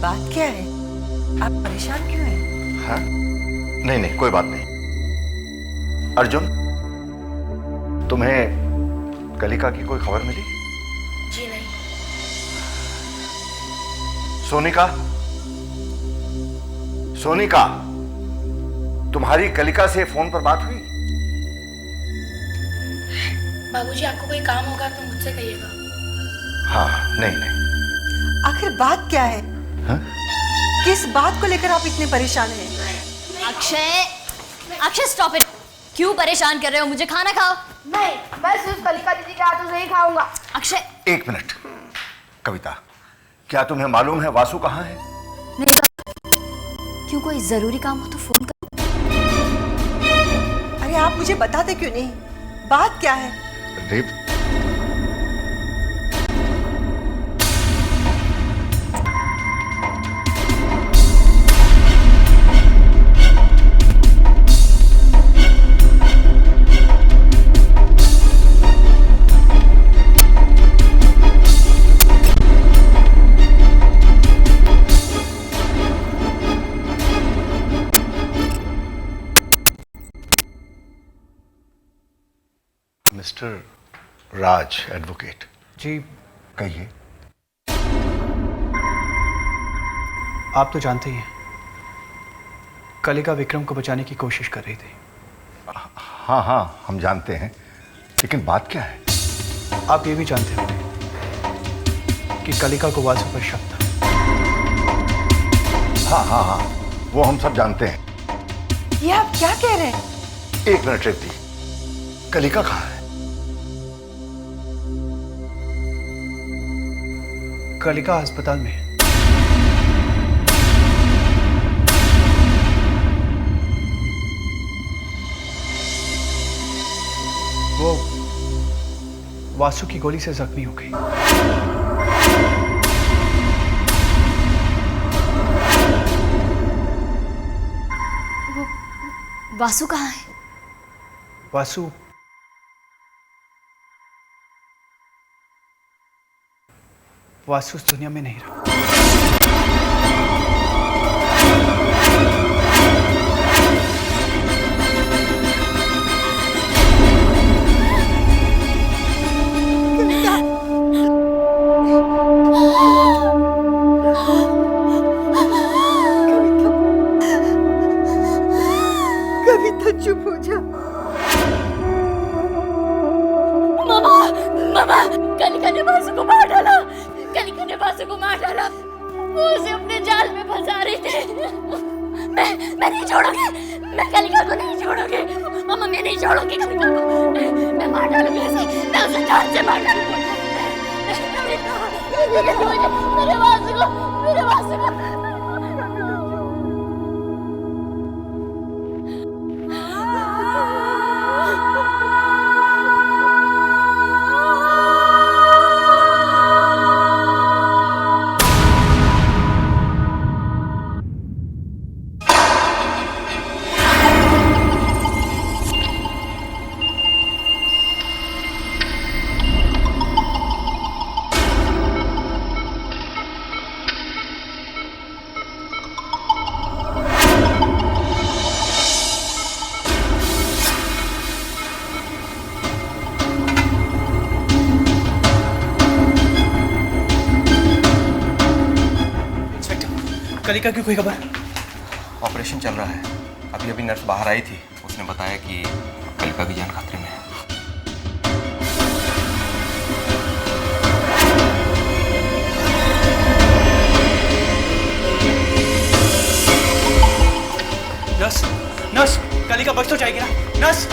बात क्या है? आप परेशान क्यों हैं? हाँ? नहीं नहीं, कोई बात नहीं। अर्जुन, तुम्हें कलिका की कोई खबर मिली? जी नहीं। सोनिका, सोनिका, तुम्हारी कलिका से फोन पर बात हुई? बाबूजी, आपको कोई काम होगा तो मुझसे कहिएगा। हाँ, नहीं नहीं। आखिर बात क्या है? हाँ? किस बात को लेकर आप इतने परेशान हैं? Akshay, Akshay stop it. क्यों परेशान कर रहे हो? मुझे खाना खाओ। नहीं, मैं सिर्फ कलिका दीदी के हाथों से ही खाऊंगा। अक्षय, एक मिनट। कविता, क्या तुम्हें मालूम है वासु कहाँ है? नहीं तो क्यों, कोई जरूरी काम हो तो फोन कर। अरे आप मुझे बताते क्यों नहीं? बात क्या है? रेप? मिस्टर राज एडवोकेट जी, कहिए। आप तो जानते ही हैं, कलिका विक्रम को बचाने की कोशिश कर रही थी। हाँ हाँ, हम जानते हैं, लेकिन बात क्या है? आप ये भी जानते होंगे कि कलिका को वासु पर शक था। हाँ हाँ हाँ, वो हम सब जानते हैं। ये आप क्या कह रहे हैं? एक मिनट रेवती, कलिका कहाँ है? कलिका अस्पताल में है। वो वासु की गोली से जख्मी हो गई। वासु कहाँ है? वासु वासु इस दुनिया में नहीं रहा। कविता चुप हो जा। मामा, मामा, कलिका ने वासु को मार डाला। कलिका ने वासु को मार डाला। वो उसे अपने जाल में फंसा रही थी। मैं नहीं छोड़ूंगी। मैं कलिका को नहीं छोड़ूंगी। मामा, मैं नहीं छोड़ूंगी कलिका को। मैं मार डालूंगी उसे। मैं उसे जान से मार डालूंगी। मेरे वासु को। कलिका की कोई खबर? ऑपरेशन चल रहा है। अभी अभी नर्स बाहर आई थी, उसने बताया कि कलिका की जान खतरे में है। नर्स, नर्स, कलिका बच तो जाएगी ना? नर्स।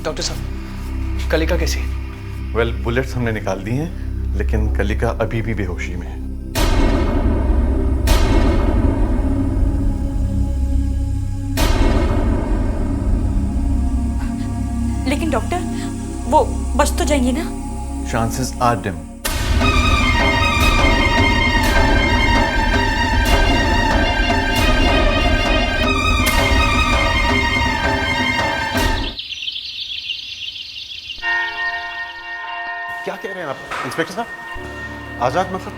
डॉक्टर साहब, कलिका कैसी है? वेल, बुलेट्स हमने निकाल दी हैं, लेकिन कलिका अभी भी बेहोशी में है। लेकिन डॉक्टर, वो बच तो जाएंगी ना? Chances are dim. क्या कह रहे हैं आप इंस्पेक्टर साहब? आज़ाद मतलब?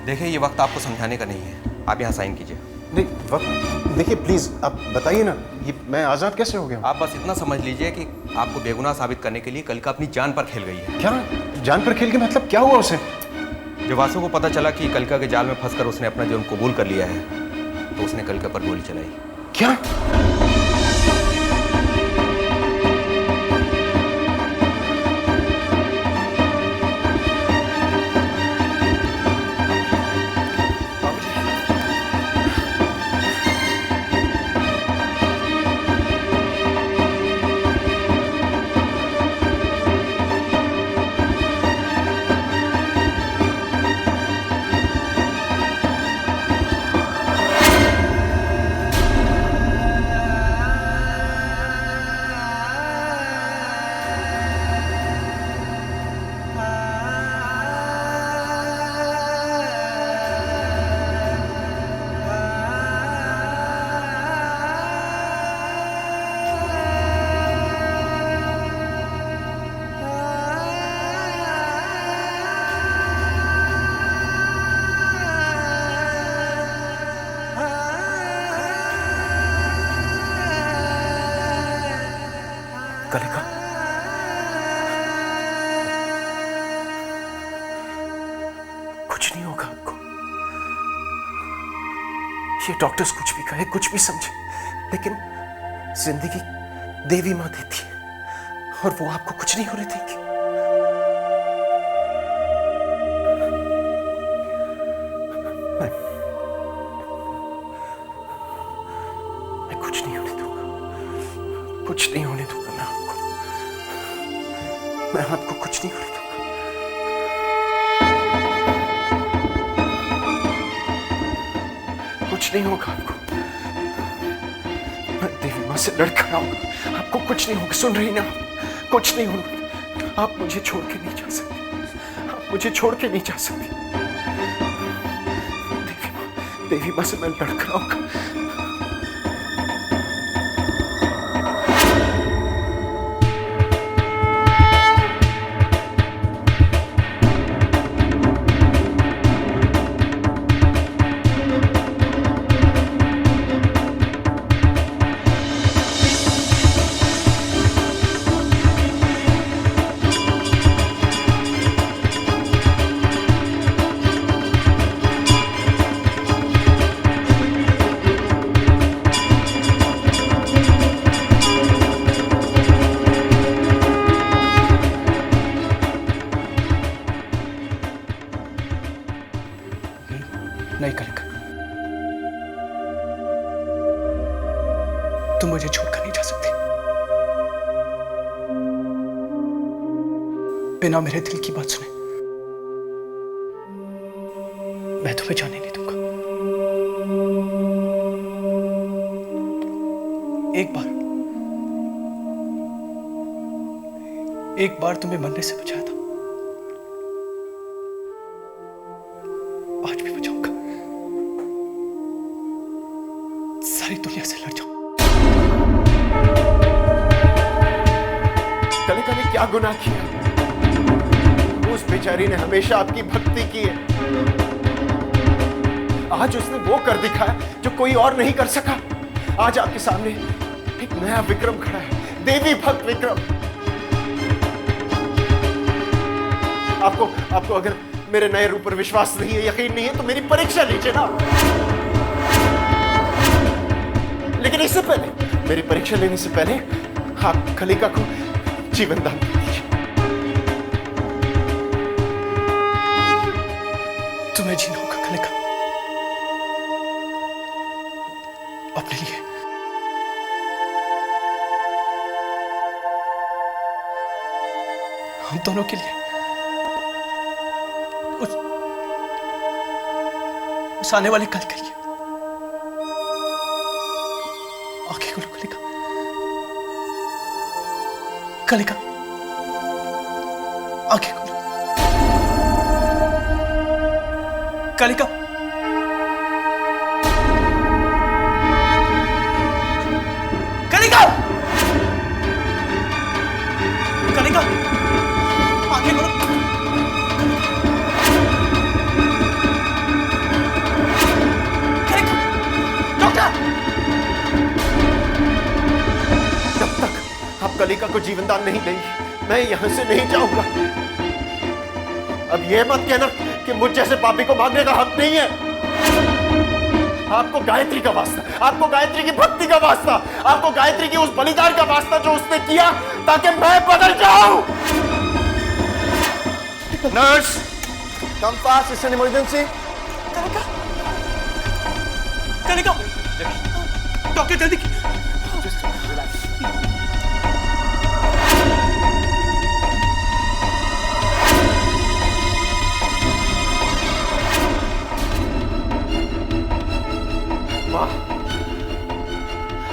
देखिए, ये वक्त आपको समझाने का नहीं है, आप यहाँ साइन कीजिए। नहीं, वक्त देखिए प्लीज, आप बताइए ना, ये मैं आज़ाद कैसे हो गया? आप बस इतना समझ लीजिए कि आपको बेगुनाह साबित करने के लिए कलिका अपनी जान पर खेल गई है। क्या जान पर खेल के मतलब क्या हुआ उसे? जब वासु को पता चला कि कलिका के जाल में फंसकर उसने अपना जुर्म कबूल कर लिया है, तो उसने कलिका पर गोली चलाई। क्या? कलिका, कुछ नहीं होगा आपको। ये डॉक्टर्स कुछ भी कहे, कुछ भी समझे, लेकिन जिंदगी देवी माँ देती है और वो आपको कुछ नहीं होने देगी। मैं कुछ नहीं होने दूंगा, कुछ नहीं होने दूंगा मैं आपको कुछ नहीं होने दूंगा। कुछ नहीं होगा आपको। मैं देवी माँ से लड़कर आऊंगा, आपको कुछ नहीं होगा। सुन रही ना, कुछ नहीं होगा। आप मुझे छोड़ के नहीं जा सकते, आप मुझे छोड़ के नहीं जा सकती। देवी माँ से मैं लड़कर आऊंगा। नहीं कलिका, तुम मुझे छोड़कर नहीं जा सकती। बिना मेरे दिल की बात सुने मैं तुम्हें जाने नहीं दूंगा। एक बार तुम्हें मरने से बचाया था, आज भी बचाऊंगा। सारी दुनिया से लड़ जाऊं। कलिका ने क्या गुनाह किया? उस बेचारी ने हमेशा आपकी भक्ति की है। आज उसने वो कर दिखाया जो कोई और नहीं कर सका। आज आपके सामने एक नया विक्रम खड़ा है, देवी भक्त विक्रम। आपको अगर मेरे नए रूप पर विश्वास नहीं है, यकीन नहीं है, तो मेरी परीक्षा लीजिए ना। लेकिन इससे पहले, मेरी परीक्षा लेने से पहले आप कलिका को जीवन दान दीजिए। तुम्हें जीना होगा कलिका, अपने लिए। हम दोनों के लिए उस आने वाले कल के लिए। आंखें खोलो कलिका, कलिका, आंखें खोलो कलिका। कलिका, कलिका, आंखें खोलो। कलिका, डॉक्टर! जब तक आप कलिका को जीवनदान नहीं देंगी, मैं यहां से नहीं जाऊंगा। अब यह मत कहना कि मुझ जैसे पापी को मांगने का हक नहीं है। आपको गायत्री का वास्ता, आपको गायत्री की भक्ति का वास्ता, आपको गायत्री की उस बलिदान का वास्ता जो उसने किया ताकि मैं बदल जाऊं। Nurse, come fast, it's an emergency. Kalika, Kalika, doctor जल्दी।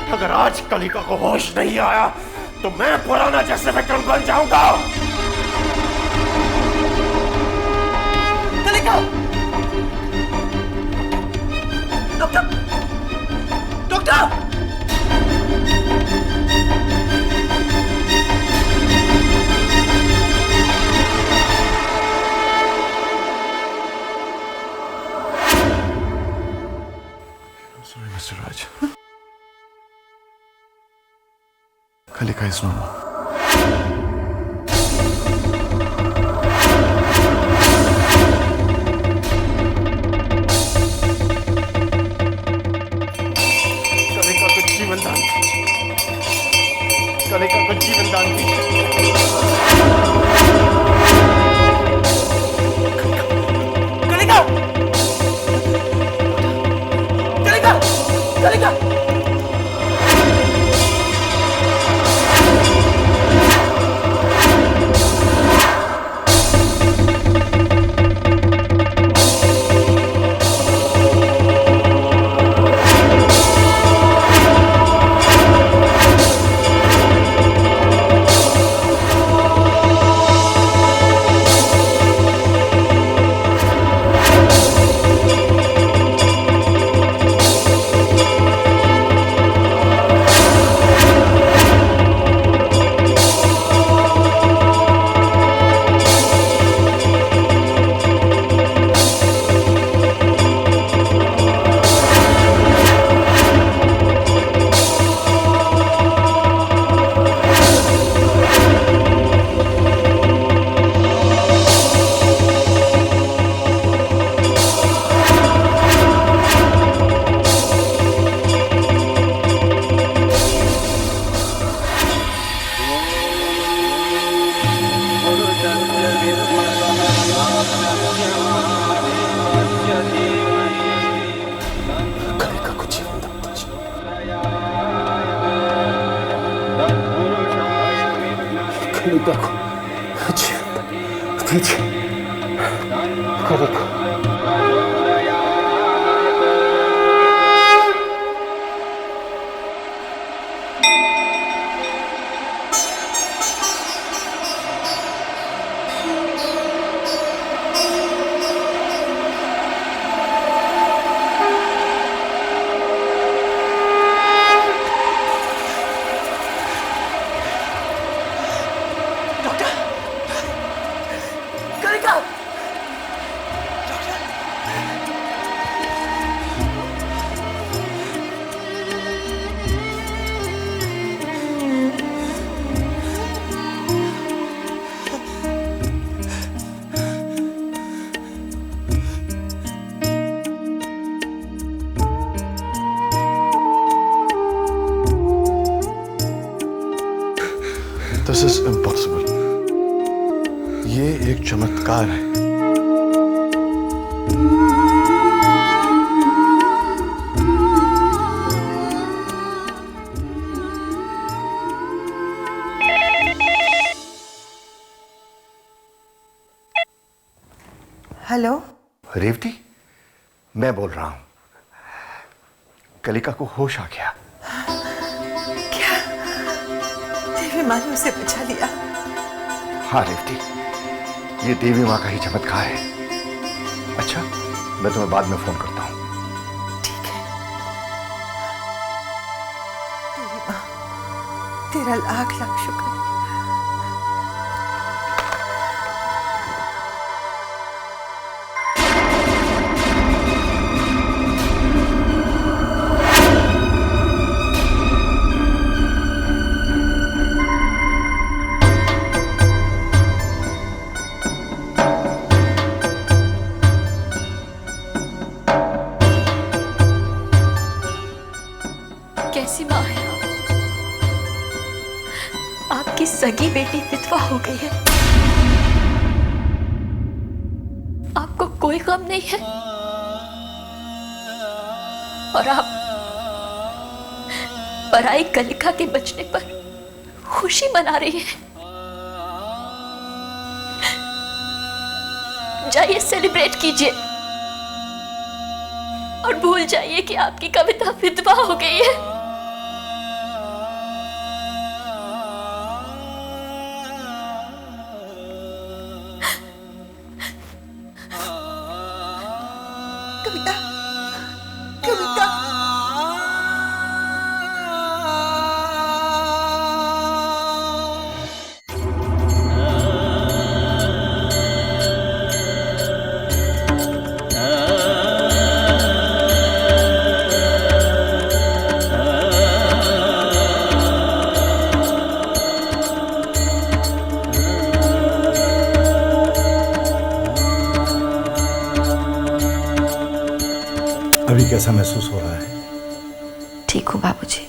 अगर आज कलिका को होश नहीं आया तो मैं पुराना जैसे विक्रम बन जाऊंगा। Kalika, doctor, doctor! Sorry, Mr. Raj. Kalika is no more. Kalika को जीवन दान दीजिए। कलिका को जीवन दान दीजिए। कलिका, कलिका, कलिका! कलिका को दीजिए। कलिका This is impossible. ये एक चमत्कार है। हेलो। रेवती, मैं बोल रहा हूं। कलिका को होश आ गया। क्या देवी माँ ने उसे बचा लिया? हाँ रेवती, ये देवी माँ का ही चमत्कार है। अच्छा, मैं तुम्हें बाद में फोन करता हूं। ठीक है। देवी माँ, तेरा लाख लाख शुक्र। कैसी माँ है आप? आपकी सगी बेटी विधवा हो गई है, आपको कोई गम नहीं है और आप पराई कलिका के बचने पर खुशी मना रही है। जाइए सेलिब्रेट कीजिए और भूल जाइए कि आपकी कविता विधवा हो गई है। कविता, कविता। अभी कैसा महसूस हो रहा है? ठीक हूँ बाबूजी।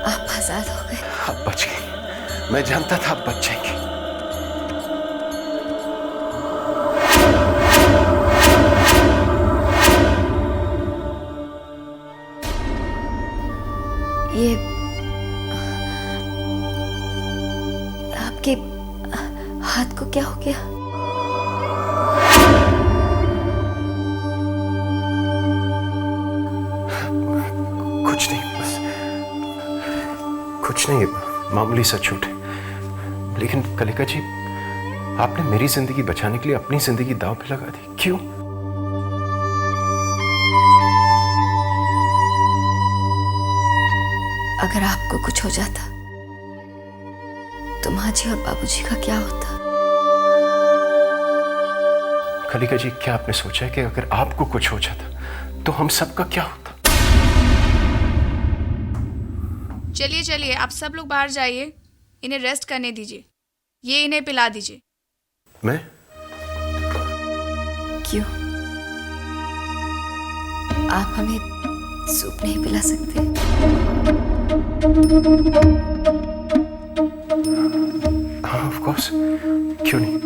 आप आजाद हो गए। आप बच गई। मैं जानता था आप बच जाएंगी। ये आपके हाथ को क्या हो गया? कुछ नहीं, बस कुछ नहीं, मामूली सा चोट है। लेकिन कलिका जी, आपने मेरी जिंदगी बचाने के लिए अपनी जिंदगी दांव पे लगा दी, क्यों? अगर आपको कुछ हो जाता तो माँ जी और बाबूजी का क्या होता? कलिका जी, क्या आपने सोचा है कि अगर आपको कुछ हो जाता तो हम सबका क्या होता? चलिए चलिए, आप सब लोग बाहर जाइए, इन्हें रेस्ट करने दीजिए। ये इन्हें पिला दीजिए। मैं? क्यों? आप हमें सूप नहीं पिला सकते? हाँ, ऑफ कोर्स, क्यों नहीं?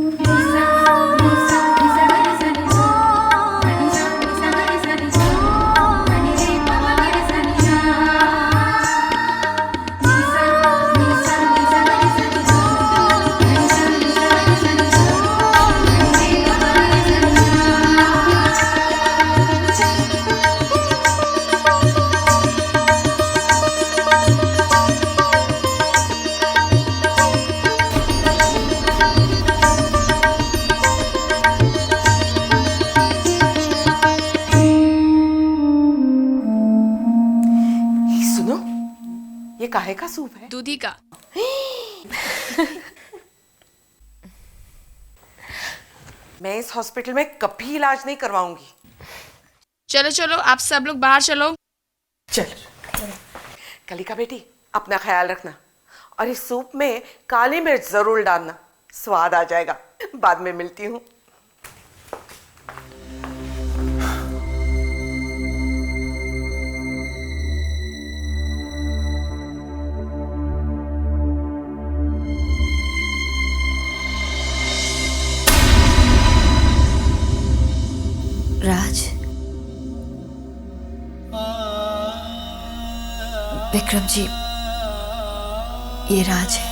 काहे का सूप है? दूधी का। मैं इस हॉस्पिटल में कभी इलाज नहीं करवाऊंगी। चलो चलो, आप सब लोग बाहर चलो। चलो। कलिका बेटी, अपना ख्याल रखना और इस सूप में काली मिर्च जरूर डालना, स्वाद आ जाएगा। बाद में मिलती हूँ। विक्रम जी, ये राज है।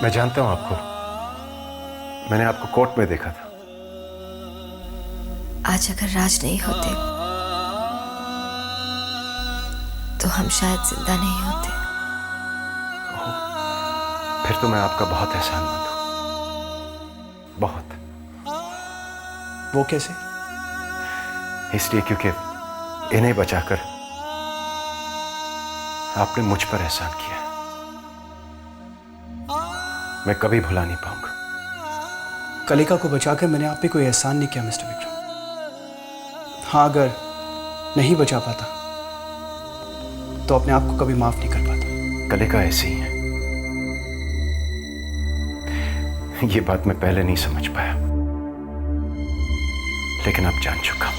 मैं जानता हूं आपको, मैंने आपको कोर्ट में देखा था। आज अगर राज नहीं होते तो हम शायद जिंदा नहीं होते। फिर तो मैं आपका बहुत एहसानमंद हूं, बहुत। वो कैसे? इसलिए क्योंकि इन्हें बचाकर आपने मुझ पर एहसान किया, मैं कभी भुला नहीं पाऊंगा। कलिका को बचाकर मैंने आप पे कोई एहसान नहीं किया मिस्टर विक्रम। हाँ, अगर नहीं बचा पाता तो अपने आप को कभी माफ नहीं कर पाता। कलिका ऐसी ही है, ये बात मैं पहले नहीं समझ पाया, लेकिन अब जान चुका हूं।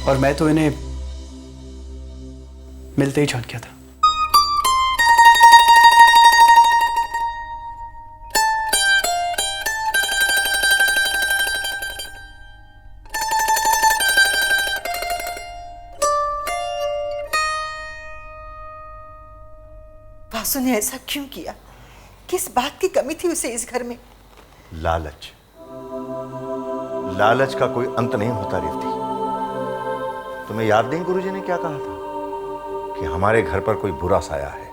और मैं तो इन्हें मिलते ही जान गया था। वासु ने ऐसा क्यों किया? किस बात की कमी थी उसे इस घर में? लालच, लालच का कोई अंत नहीं होता रेवती। तुम्हें याद नहीं गुरुजी ने क्या कहा था कि हमारे घर पर कोई बुरा साया है,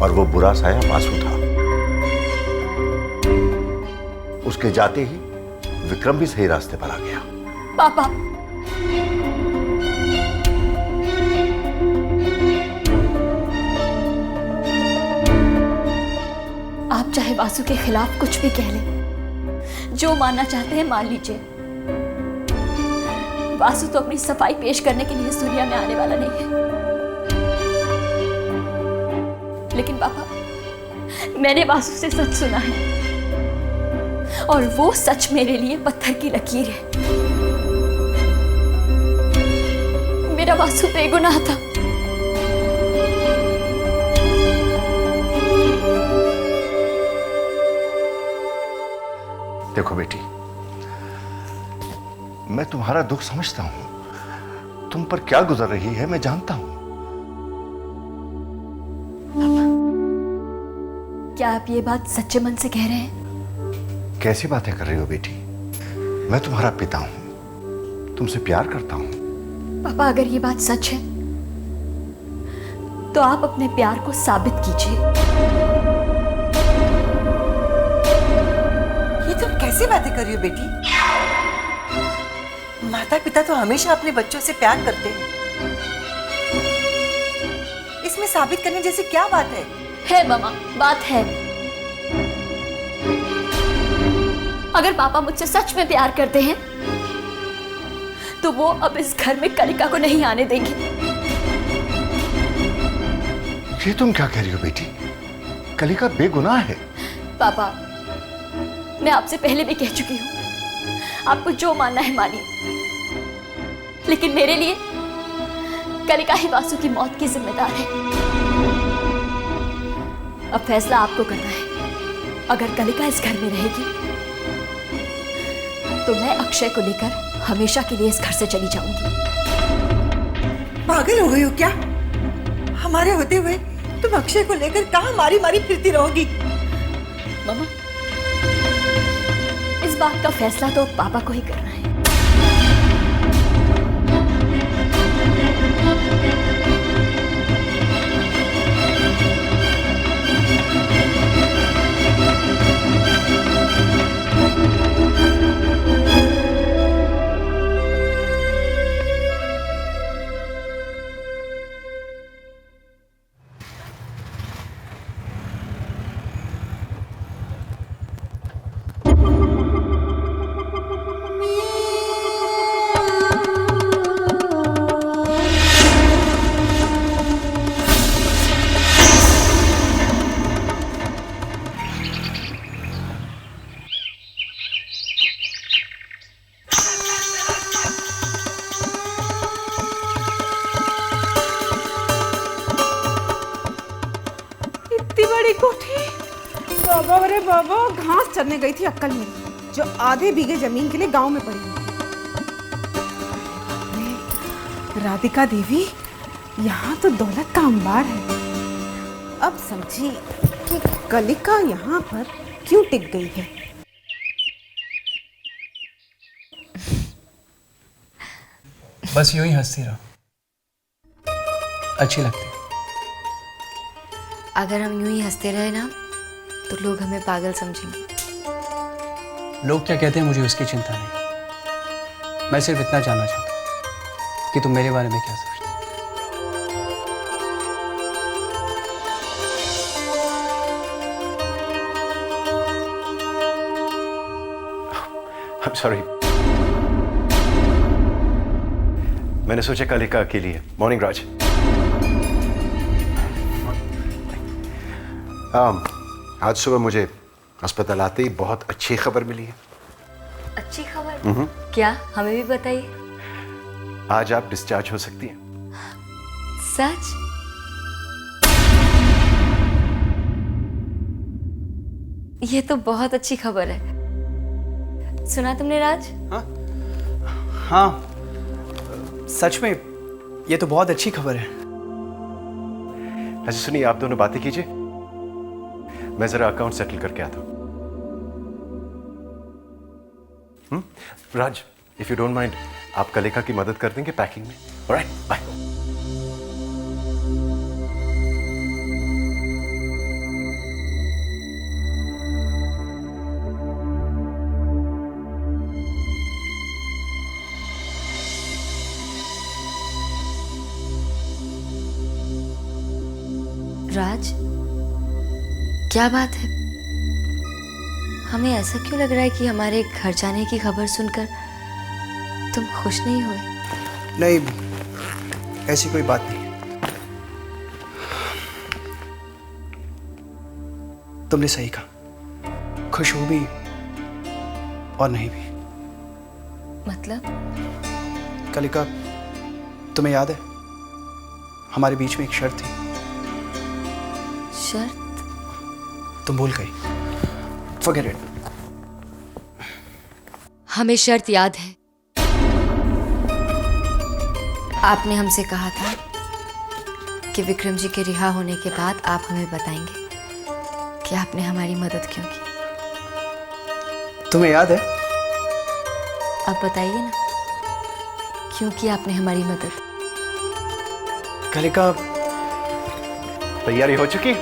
और वो बुरा साया वासु था। उसके जाते ही विक्रम भी सही रास्ते पर आ गया। पापा, आप चाहे वासु के खिलाफ कुछ भी कह लें, जो मानना चाहते हैं मान लीजिए। वासु तो अपनी सफाई पेश करने के लिए इस दुनिया में आने वाला नहीं है। लेकिन पापा, मैंने वासु से सच सुना है, और वो सच मेरे लिए पत्थर की लकीर है। मेरा वासु बेगुनाह था। देखो बेटी, मैं तुम्हारा दुख समझता हूं, तुम पर क्या गुजर रही है मैं जानता हूं। क्या आप ये बात सच्चे मन से कह रहे हैं? कैसी बातें कर रही हो बेटी? मैं तुम्हारा पिता हूं, तुमसे प्यार करता हूं। पापा, अगर ये बात सच है तो आप अपने प्यार को साबित कीजिए। ये तुम कैसी बातें कर रही हो बेटी? माता पिता तो हमेशा अपने बच्चों से प्यार करते हैं। इसमें साबित करने जैसी क्या बात है? है मामा, बात है। अगर पापा मुझसे सच में प्यार करते हैं तो वो अब इस घर में कलिका को नहीं आने देंगे। ये तुम क्या कह रही हो बेटी? कलिका बेगुनाह है। पापा, मैं आपसे पहले भी कह चुकी हूं, आपको जो मानना है मानिए, लेकिन मेरे लिए कलिका ही वासु की मौत की जिम्मेदार है। अब फैसला आपको करना है। अगर कलिका इस घर में रहेगी तो मैं अक्षय को लेकर हमेशा के लिए इस घर से चली जाऊंगी। पागल हो गई हो क्या? हमारे होते हुए तुम अक्षय को लेकर कहां मारी मारी फिरती रहोगी? मामा, इस बात का फैसला तो पापा को ही करना है। मेरी कोठी। बाबा अरे बाबा, घास चरने गई थी अक्कल मेरी, जो आधे बीघे जमीन के लिए गांव में पड़ी हुई थी। राधिका देवी, यहाँ तो दौलत का अंबार है। अब समझी कि कलिका यहाँ पर क्यों टिक गई है। बस यूं ही हंसती रहो, अच्छी लगती। अगर हम यूं ही हंसते रहे ना तो लोग हमें पागल समझेंगे। लोग क्या कहते हैं मुझे उसकी चिंता नहीं। मैं सिर्फ इतना जानना चाहता हूँ कि तुम मेरे बारे में क्या सोचते हो। I'm sorry. मैंने सोचा कलिका अकेली है। मॉर्निंग राज। आज सुबह मुझे अस्पताल आते ही बहुत अच्छी खबर मिली है। अच्छी खबर? क्या? हमें भी बताइए। आज आप डिस्चार्ज हो सकती हैं। सच? ये तो बहुत अच्छी खबर है। सुना तुमने राज? हाँ, सच में ये तो बहुत अच्छी खबर है। अच्छा सुनिए, आप दोनों बातें कीजिए, मैं जरा अकाउंट सेटल करके आता हूँ। राज, इफ यू डोंट माइंड, आप कलिका की मदद कर देंगे पैकिंग में? Alright, bye. राज, क्या बात है? हमें ऐसा क्यों लग रहा है कि हमारे घर जाने की खबर सुनकर तुम खुश नहीं हुए? नहीं, ऐसी कोई बात नहीं। तुमने सही कहा, खुश हो भी और नहीं भी। मतलब? कलिका, तुम्हें याद है हमारे बीच में एक शर्त थी। शर्त? तुम भूल गई। Forget it. हमें शर्त याद है। आपने हमसे कहा था कि विक्रम जी के रिहा होने के बाद आप हमें बताएंगे कि आपने हमारी मदद क्यों की। तुम्हें याद है? अब बताइए ना, क्यों की आपने हमारी मदद? कलिका, तैयारी हो चुकी?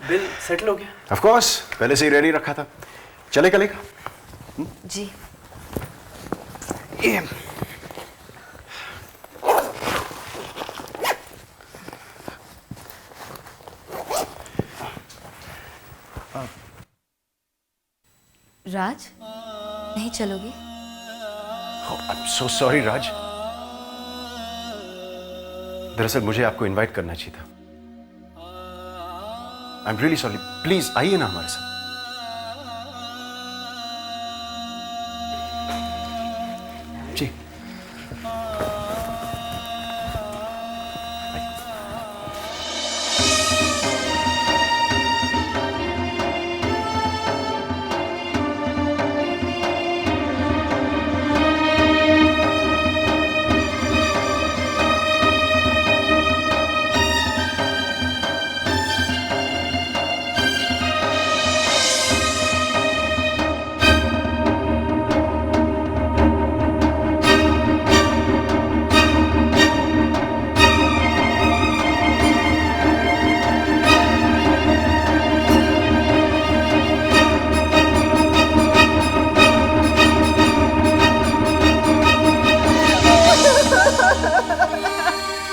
बिल सेटल हो गया? ऑफ कोर्स, पहले से ही रेडी रखा था। चले कलिका? जी। ये राज, नहीं चलोगे? आई एम सो सॉरी राज। दरअसल मुझे आपको इनवाइट करना चाहिए था। I am really sorry. Please आइए ना हमारे साथ। जी।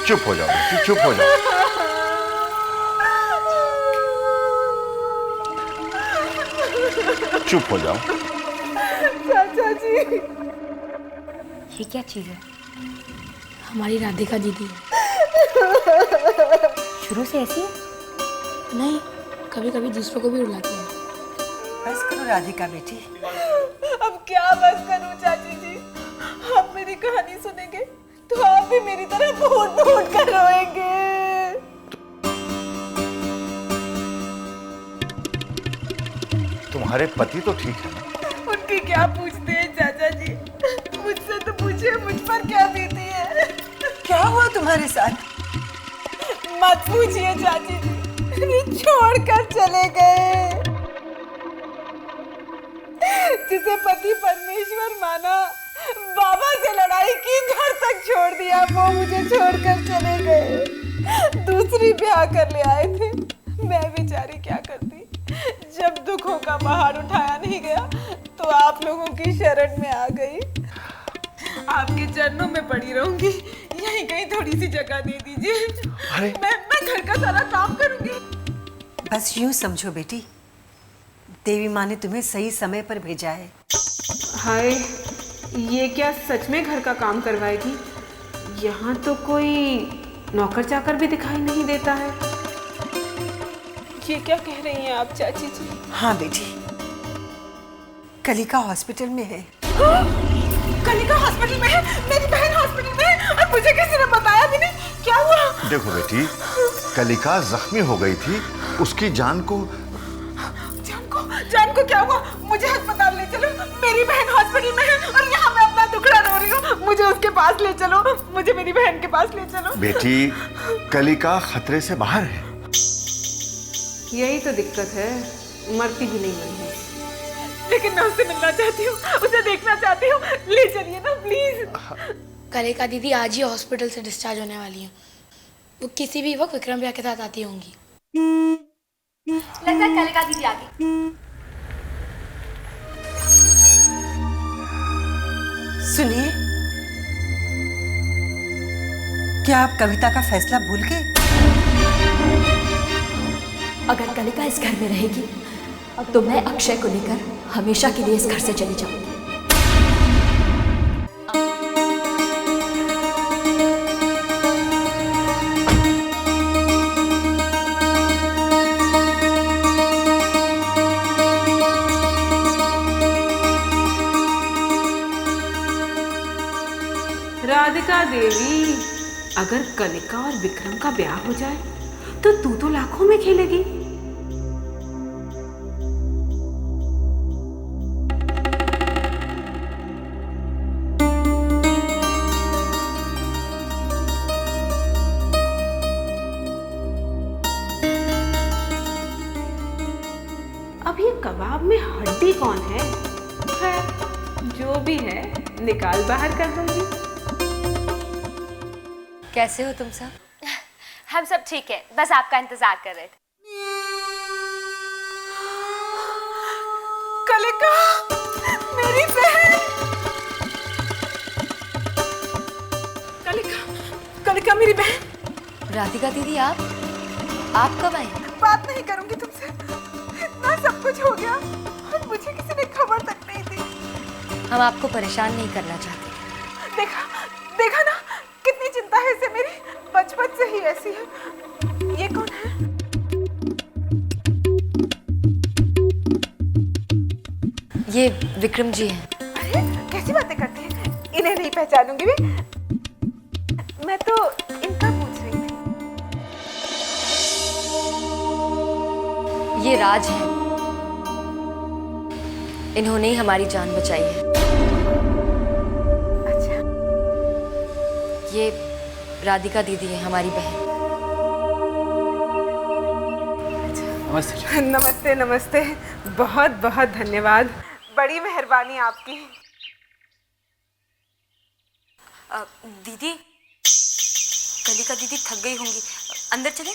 चुप हो जाओ, चुप हो जाओ। चुप हो जाओ। चाचा जी, ये क्या चीज है? हमारी राधिका दीदी। शुरू से ऐसी है? नहीं, कभी कभी दूसरों को भी रुलाती है। बस करो राधिका बेटी। अब क्या बस करूं चाची जी? आप मेरी कहानी सुनेंगे तो आप भी मेरी तरह फूट फूट कर रोएंगे। तुम्हारे पति तो ठीक है ना? उनकी क्या पूछते हैं चाचा जी, मुझसे तो पूछे मुझ पर क्या बीती है। क्या हुआ तुम्हारे साथ? मत पूछिए चाची जी, छोड़कर चले गए। जिसे पति परमेश्वर माना, बाबा से लड़ाई की, घर तक छोड़ दिया, वो मुझे छोड़कर चले गए। दूसरी ब्याह कर ले आए थे। मैं बेचारी क्या करती, जब दुखों का पहाड़ उठाया नहीं गया तो आप लोगों की शरण में आ गई। आपके चरणों में पड़ी रहूंगी, यहीं कहीं थोड़ी सी जगह दे दीजिए। मैं घर का सारा काम करूंगी। बस यूं समझो बेटी, देवी माँ ने तुम्हें सही समय पर भेजा है। हाय, ये क्या सच में घर का काम करवाएगी? यहाँ तो कोई नौकर चाकर भी दिखाई नहीं देता है। ये क्या कह रही हैं आप चाची जी? हाँ बेटी, कलिका हॉस्पिटल में है। कलिका हॉस्पिटल में है? मेरी बहन हॉस्पिटल में है और मुझे किसी ने बताया भी नहीं। क्या हुआ? देखो बेटी, कलिका जख्मी हो गई थी, उसकी जान को क्या हुआ? मुझे अस्पताल ले चलो, मेरी बहन हॉस्पिटल में है और यहाँ मैं अपना दुखड़ा रो रही हूँ। मुझे उसके पास ले चलो, मुझे मेरी बहन के पास ले चलो। बेटी, कलिका खतरे से बाहर है। यही तो दिक्कत है, मरती भी नहीं है। लेकिन मैं उससे मिलना चाहती हूँ, उसे देखना चाहती हूँ। ले चलिए ना प्लीज। कलिका दीदी आज ही हॉस्पिटल से डिस्चार्ज होने वाली हैं। वो किसी भी वक्त विक्रम भैया के साथ आती होंगी। लगता है कलिका दीदी आ गई। सुनिए, क्या आप कविता का फैसला भूल गए? अगर कलिका इस घर में रहेगी तो मैं अक्षय को लेकर हमेशा के लिए इस घर से चली जाऊंगी। राधिका देवी, अगर कलिका और विक्रम का ब्याह हो जाए तो तू तो लाखों में खेलेगी। अब ये कबाब में हड्डी कौन है? खैर, जो भी है निकाल बाहर कर दूंगी। कैसे हो तुम सब? हम सब ठीक है, बस आपका इंतजार कर रहे थे। कलिका, मेरी बहन। कलिका मेरी बहन। राधिका दीदी, आप कब आई? बात नहीं करूंगी तुमसे, इतना सब कुछ हो गया और मुझे किसी ने खबर तक नहीं दी। हम आपको परेशान नहीं करना चाहते। देखा ना, कितनी चिंता है इसे मेरी, बचपन से ही ऐसी है। ये कौन है? ये विक्रम जी हैं। अरे कैसी बातें करती है, इन्हें नहीं पहचानूंगी मैं तो इनका पूछ रही थी। ये राज हैं, इन्होंने ही हमारी जान बचाई है। अच्छा। ये राधिका दीदी है, हमारी बहन। नमस्ते। नमस्ते नमस्ते, बहुत बहुत धन्यवाद, बड़ी मेहरबानी आपकी। दीदी, कलिका दीदी थक गई होंगी, अंदर चले?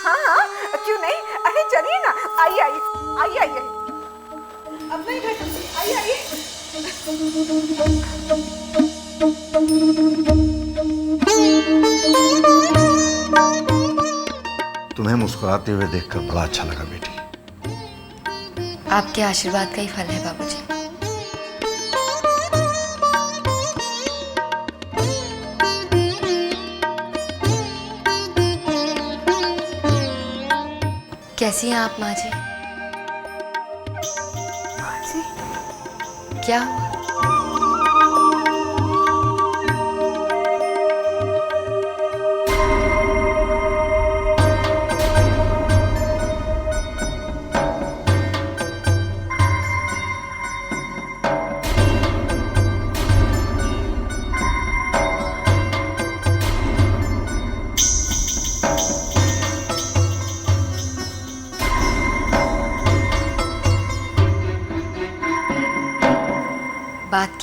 हाँ, क्यों नहीं, अरे चलिए ना, आइए आइए आइए आइए, अब नहीं घर चलते, आइए आइए। तुम्हें मुस्कुराते हुए देखकर बड़ा अच्छा लगा बेटी। आपके आशीर्वाद का ही फल है बाबूजी। कैसी हैं आप माँ जी? माँ जी? क्या हुआ?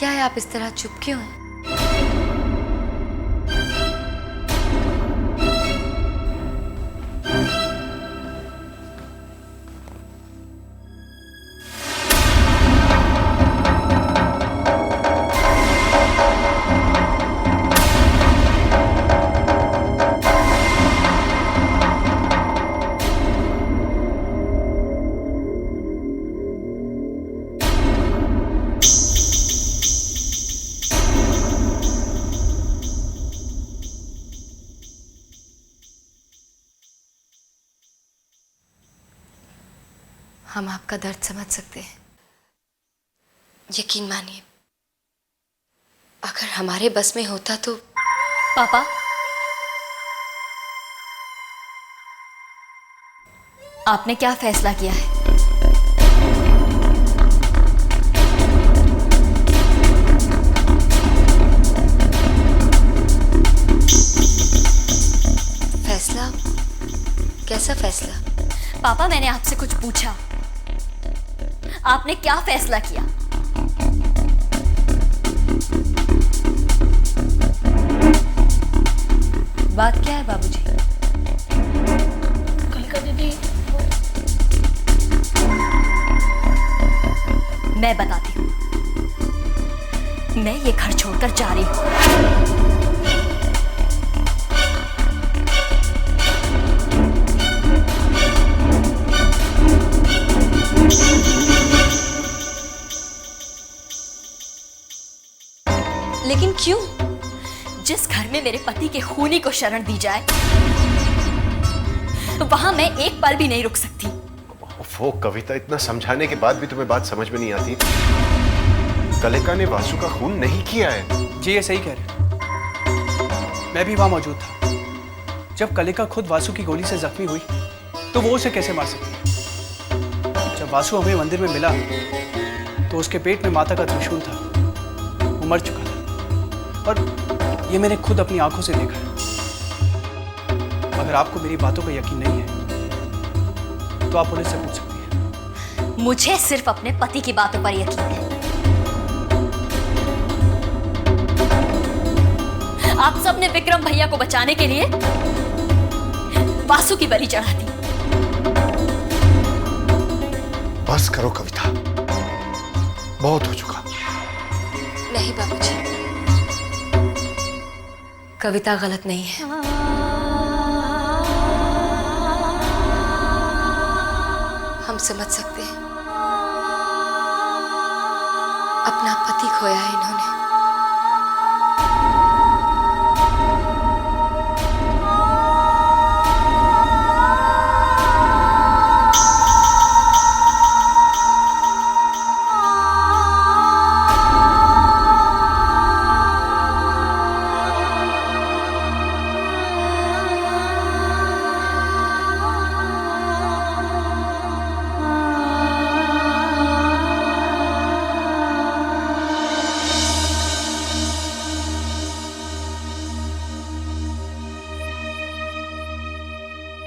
क्या है, आप इस तरह चुप क्यों हैं? हम आपका दर्द समझ सकते हैं। यकीन मानिए, अगर हमारे बस में होता तो। पापा, आपने क्या फैसला किया है? फैसला? कैसा फैसला? पापा, मैंने आपसे कुछ पूछा, आपने क्या फैसला किया? बात क्या है बाबूजी? कलिका दीदी, मैं बताती हूँ। मैं ये घर छोड़कर जा रही हूँ। लेकिन क्यों? जिस घर में मेरे पति के खूनी को शरण दी जाए, वहां मैं एक पल भी नहीं रुक सकती। वो कविता, इतना समझाने के बाद भी तुम्हें बात समझ में नहीं आती? कलिका ने वासु का खून नहीं किया है। जी, ये सही कह रहे। मैं भी वहां मौजूद था। जब कलिका खुद वासु की गोली से जख्मी हुई तो वो उसे कैसे मार सकती है? जब वासु हमें मंदिर में मिला तो उसके पेट में माता का त्रिशूल था, वो मर चुका था। और ये मैंने खुद अपनी आंखों से देखा है। अगर आपको मेरी बातों का यकीन नहीं है तो आप पुलिस से पूछ सकती हैं। मुझे सिर्फ अपने पति की बातों पर यकीन है। आप सबने विक्रम भैया को बचाने के लिए वासु की बलि चढ़ा दी। बस करो कविता, बहुत हो चुका। नहीं बाबूजी, कविता गलत नहीं है। हम समझ सकते हैं, अपना पति खोया है इन्होंने।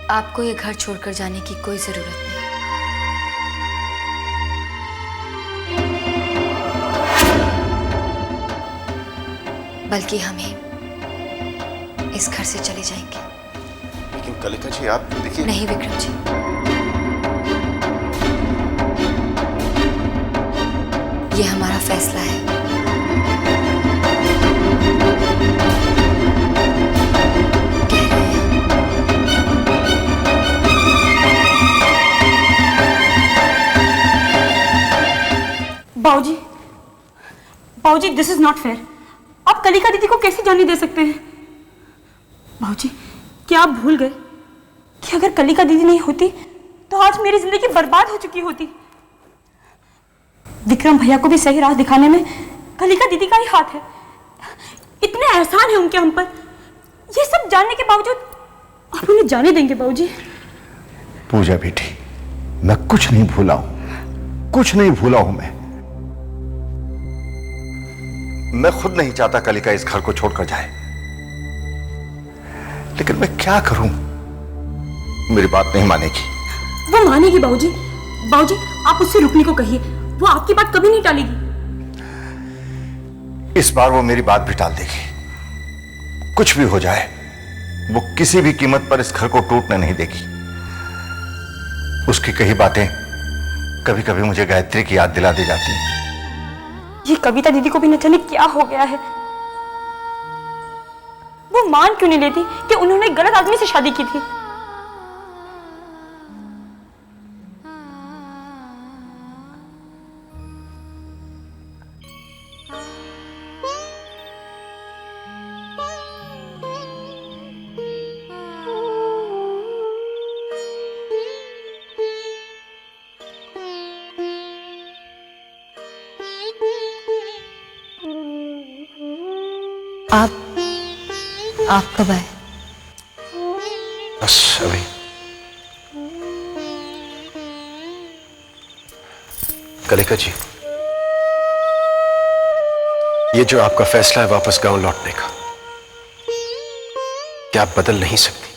आपको ये घर छोड़कर जाने की कोई जरूरत नहीं। बल्कि हम ही इस घर से चले जाएंगे। लेकिन कलिका जी, आप देखिए। नहीं विक्रम जी, ये हमारा फैसला है। बाबूजी, बाबूजी, दिस इज नॉट फेयर। आप कलिका दीदी को कैसे जाने दे सकते हैं? बाबूजी, क्या आप भूल गए कि अगर कलिका दीदी नहीं होती तो आज मेरी जिंदगी बर्बाद हो चुकी होती। विक्रम भैया को भी सही राह दिखाने में कलिका दीदी का ही हाथ है। इतने एहसान है उनके हम पर। ये सब जानने के बावजूद आप उन्हें जाने देंगे बाबूजी? पूजा बेटी, मैं कुछ नहीं भूला हूं, कुछ नहीं भूला हूं। मैं खुद नहीं चाहता कलिका इस घर को छोड़कर जाए, लेकिन मैं क्या करूं? मेरी बात नहीं मानेगी। वो मानेगी बाबूजी। बाबूजी, आप उससे रुकने को कहिए, वो आपकी बात कभी नहीं टालेगी। इस बार वो मेरी बात भी टाल देगी। कुछ भी हो जाए, वो किसी भी कीमत पर इस घर को टूटने नहीं देगी। उसकी कही बातें कभी कभी मुझे गायत्री की याद दिला दी जाती है। ये कविता दीदी को भी न जाने क्या हो गया है। वो मान क्यों नहीं लेती कि उन्होंने गलत आदमी से शादी की थी। आप कब आए? बस अभी। कलिका जी, ये जो आपका फैसला है वापस गांव लौटने का, क्या आप बदल नहीं सकती?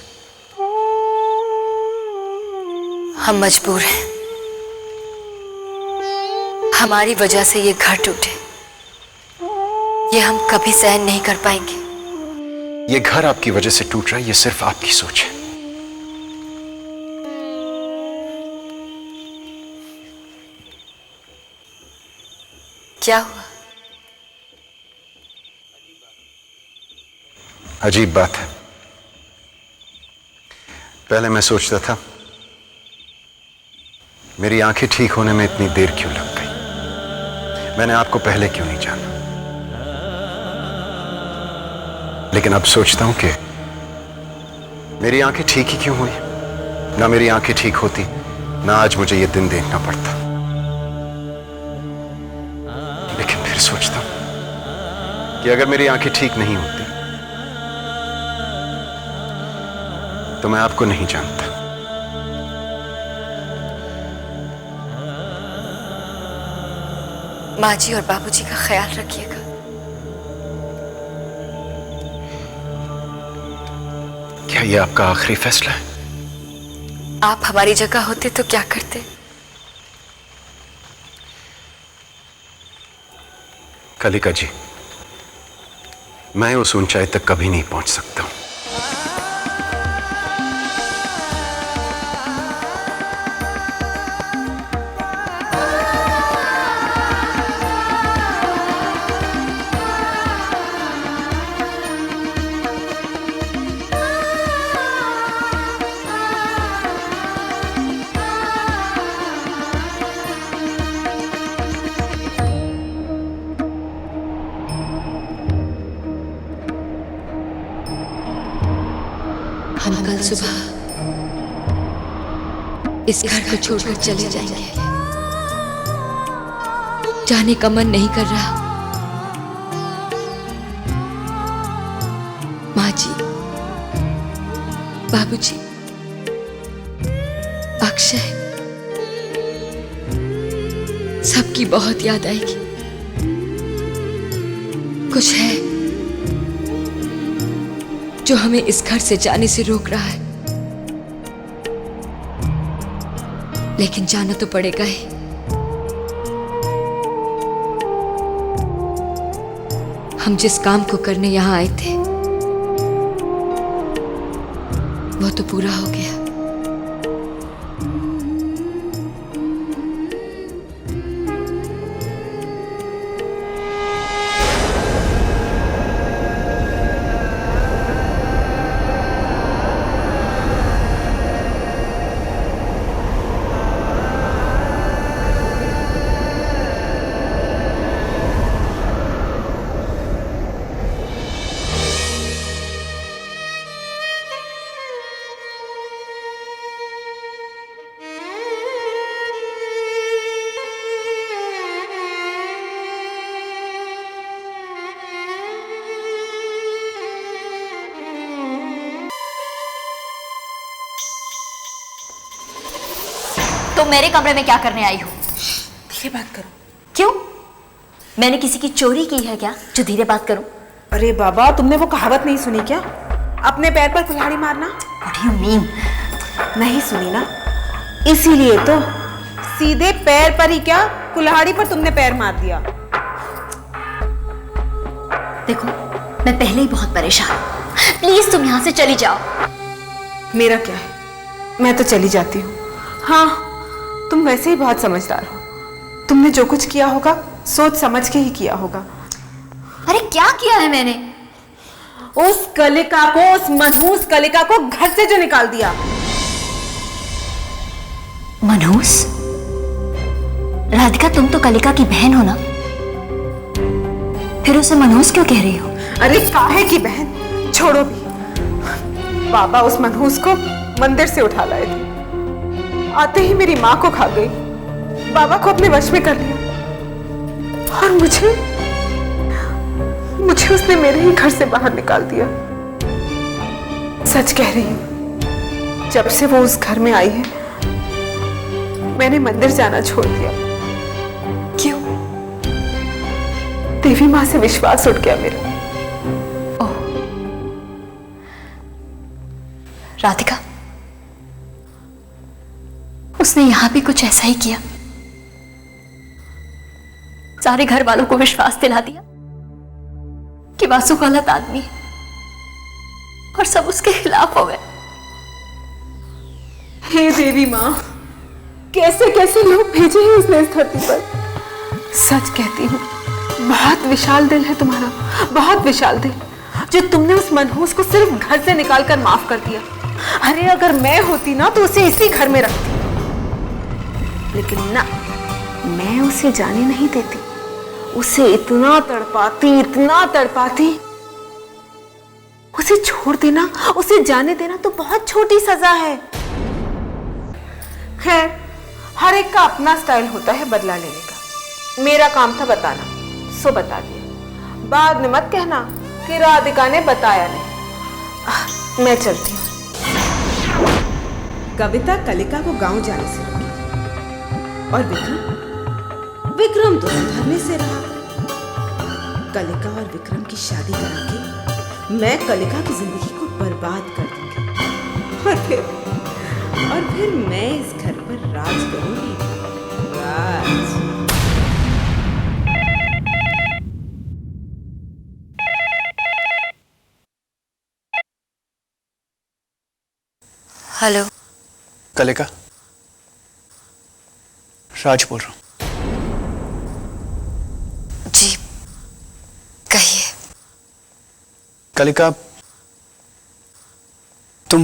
हम मजबूर हैं। हमारी वजह से ये घर टूटे, ये हम कभी सहन नहीं कर पाएंगे। ये घर आपकी वजह से टूट रहा है, ये सिर्फ आपकी सोच है। क्या हुआ? अजीब बात है। पहले मैं सोचता था मेरी आंखें ठीक होने में इतनी देर क्यों लग गई, मैंने आपको पहले क्यों नहीं जाना। लेकिन अब सोचता हूं कि मेरी आंखें ठीक ही क्यों हुई। ना मेरी आंखें ठीक होती, ना आज मुझे ये दिन देखना पड़ता। लेकिन फिर सोचता हूं कि अगर मेरी आंखें ठीक नहीं होती तो मैं आपको नहीं जानता। माँ जी और बाबूजी का ख्याल रखिएगा। क्या ये आपका आखिरी फैसला है? आप हमारी जगह होते तो क्या करते? कलिका जी, मैं उस ऊंचाई तक कभी नहीं पहुंच सकता हूं। हम कल सुबह इस घर को छोड़कर चले जाएंगे। जाने का मन नहीं कर रहा। माँ जी, बाबूजी, अक्षय, सबकी बहुत याद आएगी। कुछ है जो हमें इस घर से जाने से रोक रहा है, लेकिन जाना तो पड़ेगा ही। हम जिस काम को करने यहां आए थे वो तो पूरा हो गया। तो मेरे कमरे में क्या करने आई हो? धीरे बात करो। क्यों? मैंने किसी की चोरी की है क्या जो धीरे बात करूं? अरे बाबा, तुमने वो कहावत नहीं सुनी क्या? अपने पैर पर कुल्हाड़ी मारना। What do you mean? नहीं सुनी ना, इसीलिए तो सीधे पैर पर ही क्या, कुल्हाड़ी पर तुमने पैर मार दिया। देखो, मैं पहले ही बहुत परेशान हूं। प्लीज तुम यहां से चली जाओ। मेरा क्या है, मैं तो चली जाती हूँ। हाँ, तुम वैसे ही बहुत समझदार हो। तुमने जो कुछ किया होगा सोच समझ के ही किया होगा। अरे क्या किया है मैंने? उस कलिका को, उस मनहूस कलिका को घर से जो निकाल दिया। मनहूस? राधिका, तुम तो कलिका की बहन हो ना, फिर उसे मनहूस क्यों कह रही हो? अरे काहे की बहन, छोड़ो भी। बाबा उस मनहूस को मंदिर से उठा लाए थे, आते ही मेरी माँ को खा गई, बाबा को अपने वश में कर लिया और मुझे उसने मेरे ही घर से बाहर निकाल दिया। सच कह रही हूँ, जब से वो उस घर में आई है मैंने मंदिर जाना छोड़ दिया। क्यों? देवी माँ से विश्वास उठ गया मेरा। ओह, राधिका, उसने यहां भी कुछ ऐसा ही किया। सारे घर वालों को विश्वास दिला दिया कि वासु गलत आदमी है और सब उसके खिलाफ हो गए। हे देवी माँ, कैसे कैसे लोग भेजे हैं उसने इस धरती पर। सच कहती हूँ, बहुत विशाल दिल है तुम्हारा, बहुत विशाल दिल, जो तुमने उस मनहूस को सिर्फ घर से निकालकर माफ कर दिया। अरे अगर मैं होती ना तो उसे इसी घर में रखती, लेकिन ना, मैं उसे जाने नहीं देती। उसे इतना तड़पाती, उसे छोड़ देना, उसे जाने देना तो बहुत छोटी सजा है। खैर, हर एक का अपना स्टाइल होता है बदला लेने का। मेरा काम था बताना, सो बता दिया। बाद में मत कहना कि राधिका ने बताया नहीं। मैं चलती हूँ। कविता कलिका को गांव जाने से रोकी और विक्रम तो सुधरने से रहा। कलिका और विक्रम की शादी करा के मैं कलिका की जिंदगी को बर्बाद कर दूंगी और फिर मैं इस घर पर राज करूंगी। राज। हेलो कलिका, राज बोल रहा हूं। जी कहिए। कलिका, तुम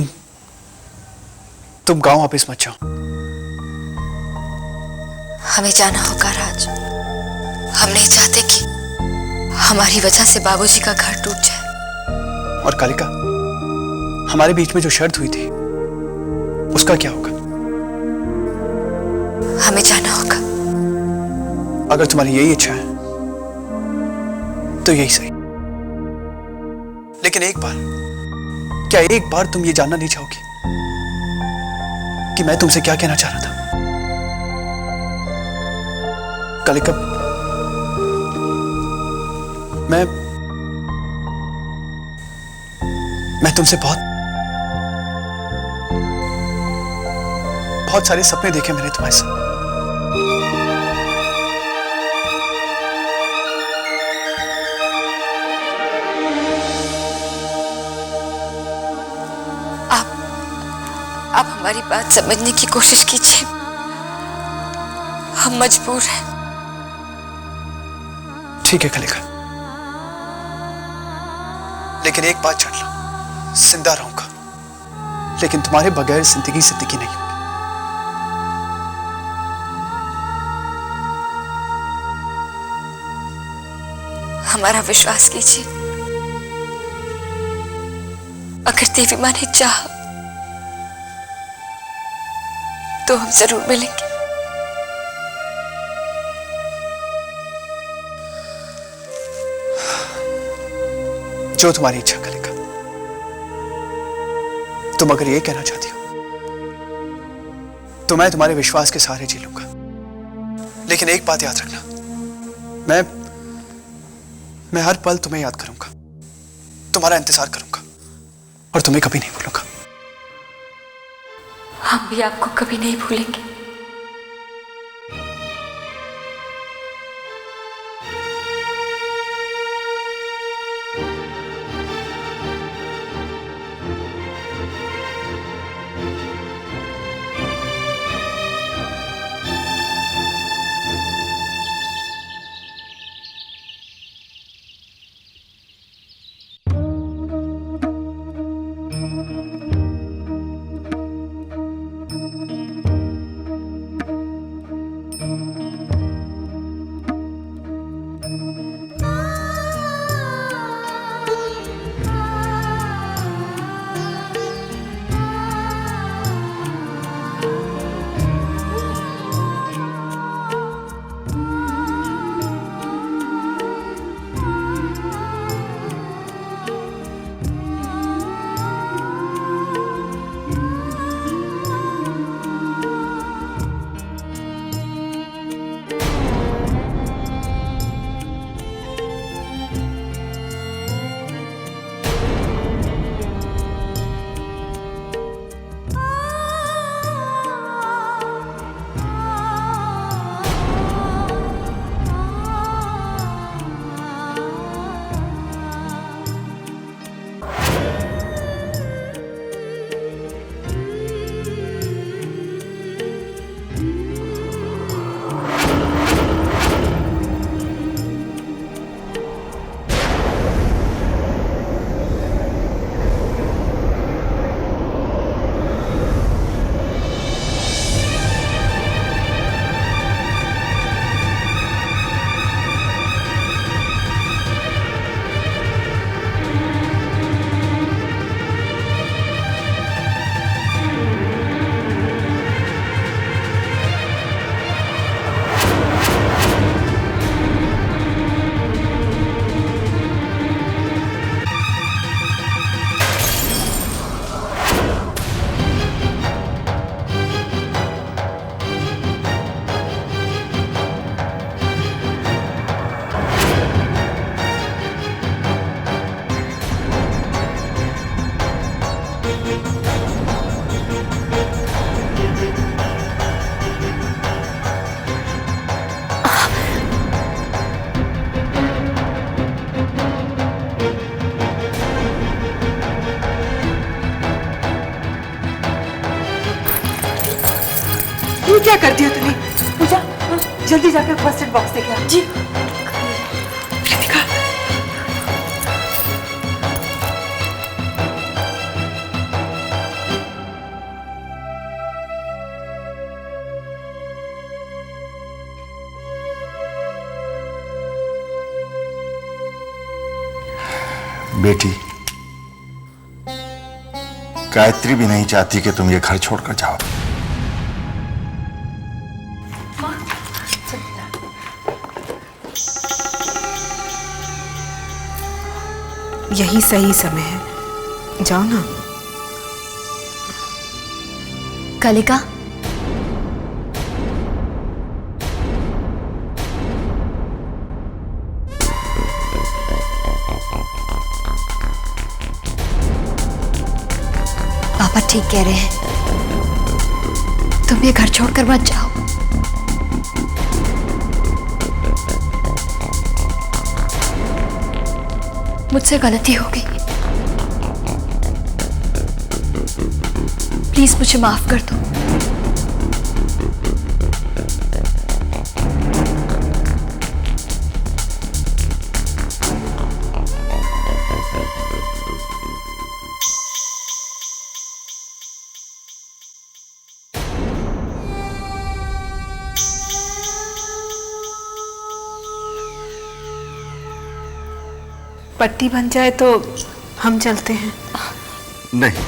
गांव वापस मत जाओ। हमें जाना होगा राज। हम नहीं चाहते कि हमारी वजह से बाबूजी का घर टूट जाए। और कलिका, हमारे बीच में जो शर्त हुई थी उसका क्या होगा? हमें जाना होगा। अगर तुम्हारी यही इच्छा है तो यही सही, लेकिन क्या एक बार तुम ये जानना नहीं चाहोगी कि मैं तुमसे क्या कहना चाह रहा था? कलिका, मैं तुमसे बहुत सारे सपने देखे मैंने तुम्हारे साथ। आप हमारी बात समझने की कोशिश कीजिए। हम मजबूर हैं। ठीक है कलिका, लेकिन एक बात जान लो, जिंदा रहूंगा, लेकिन तुम्हारे बगैर जिंदगी नहीं होगी। हमारा विश्वास कीजिए। अगर देवी माँ ने चाहा तो हम जरूर मिलेंगे। जो तुम्हारी इच्छा कलिका। तुम अगर ये कहना चाहती हो तो मैं तुम्हारे विश्वास के सहारे जी लूंगा, लेकिन एक बात याद रखना, मैं हर पल तुम्हें याद करूंगा, तुम्हारा इंतजार करूंगा और तुम्हें कभी नहीं भूलूंगा। हम भी आपको कभी नहीं भूलेंगे। ये क्या कर दिया तूने? पूजा, जल्दी जाकर फर्स्ट एड बॉक्स लेके आ। जी। कृतिका। बेटी, गायत्री भी नहीं चाहती कि तुम ये घर छोड़कर जाओ। यही सही समय है, जाओ ना। कलिका, पापा ठीक कह रहे हैं, तुम ये घर छोड़कर मत जाओ। मुझसे गलती हो गई, प्लीज मुझे माफ कर दो। पट्टी बन जाए तो हम चलते हैं। नहीं,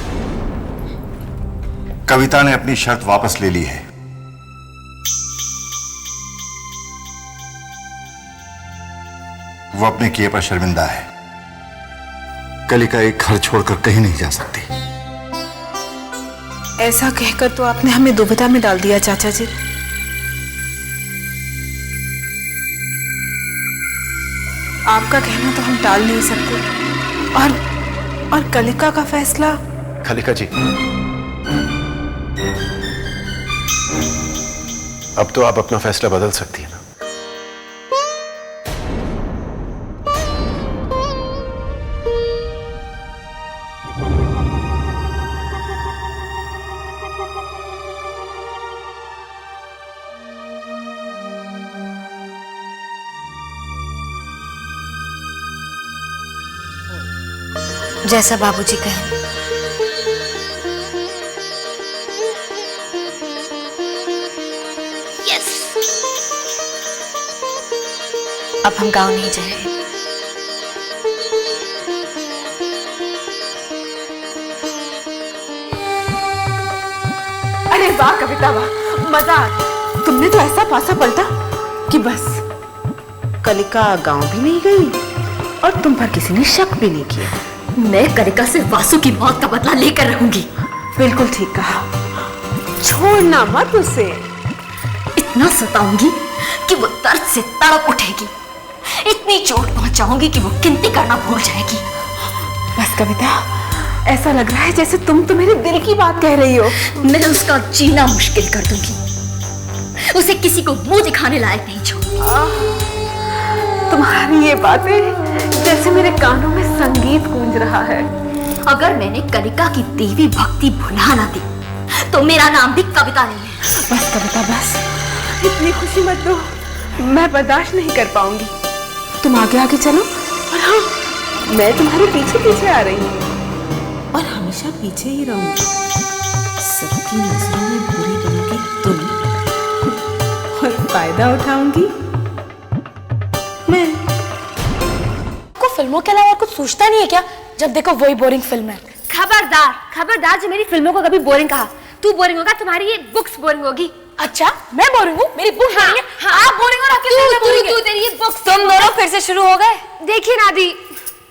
कविता ने अपनी शर्त वापस ले ली है। वो अपने किए पर शर्मिंदा है। कलिका एक घर छोड़कर कहीं नहीं जा सकती। ऐसा कहकर तो आपने हमें दुविधा में डाल दिया चाचा जी। आपका कहना तो हम टाल नहीं सकते। और कलिका का फैसला। कलिका जी, अब तो आप अपना फैसला बदल सकती है ना। जैसा बाबूजी कहें। यस, अब हम गांव नहीं जाएंगे। अरे वाह कविता, वाह, मजा आ गया। तुमने तो ऐसा पासा पलटा कि बस कलिका गांव भी नहीं गई और तुम पर किसी ने शक भी नहीं किया। मैं कलिका से वासु की मौत का बदला लेकर रहूंगी। बिल्कुल ठीक कहा, छोड़ना मत उसे। इतना सताऊंगी कि वो दर्द से तड़प उठेगी, इतनी चोट पहुंचाऊंगी कि वो गिनती करना भूल जाएगी। बस कविता, ऐसा लग रहा है जैसे तुम तो मेरे दिल की बात कह रही हो। मैं उसका जीना मुश्किल कर दूंगी, उसे किसी को मुंह दिखाने लायक नहीं छोड़ूंगी। तुम्हारी ये बातें जैसे मेरे कानों में संगीत गूंज रहा है। अगर मैंने कलिका की देवी भक्ति भुला ना दी तो मेरा नाम भी कविता नहीं है। बस कविता, बस इतनी खुशी मत दो, मैं बर्दाश्त नहीं कर पाऊंगी। तुम आगे आगे चलो, और हाँ, मैं तुम्हारे पीछे पीछे आ रही हूँ और हमेशा पीछे ही रहूंगी। सबकी नजरों में बुरी बनोगी तुम और फायदा उठाऊंगी मैं। को फिल्मों के अलावा और कुछ सोचता नहीं है क्या? जब देखो वही बोरिंग फिल्म है। खबरदार, खबरदार, जो मेरी फिल्मों को कभी बोरिंग कहा। तू बोरिंग होगा, तुम्हारी ये बुक्स बोरिंग होगी। अच्छा, मैं बोरिंग हूँ? मेरी बुक्स बोरिंग है? हाँ, आप बोरिंग और आपकी फिल्में बोरिंग है? तू तेरी ये बुक्स। तुम दोनों फिर से शुरू हो गए। देखिए नादी,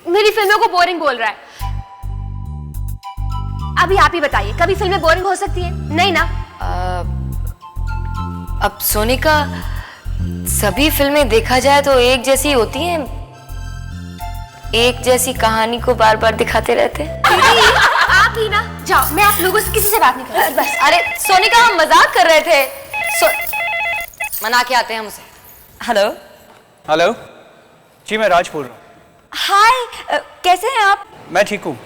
मेरी फिल्मों को बोरिंग बोल रहा है। अभी आप ही बताइए, कभी फिल्में बोरिंग हो सकती है? नहीं ना। अब सोनिका, सभी फिल्में देखा जाए तो एक जैसी होती हैं, एक जैसी कहानी को बार बार दिखाते रहते हैं। आप ही ना जाओ, मैं आप लोगों से किसी से बात नहीं कर रही। बस। अरे सोनिका, हम मजाक कर रहे थे। मना के आते हैं हम उसे। हेलो हेलो जी, मैं राज बोल रहा हूँ। हाय, कैसे हैं आप? मैं ठीक हूँ।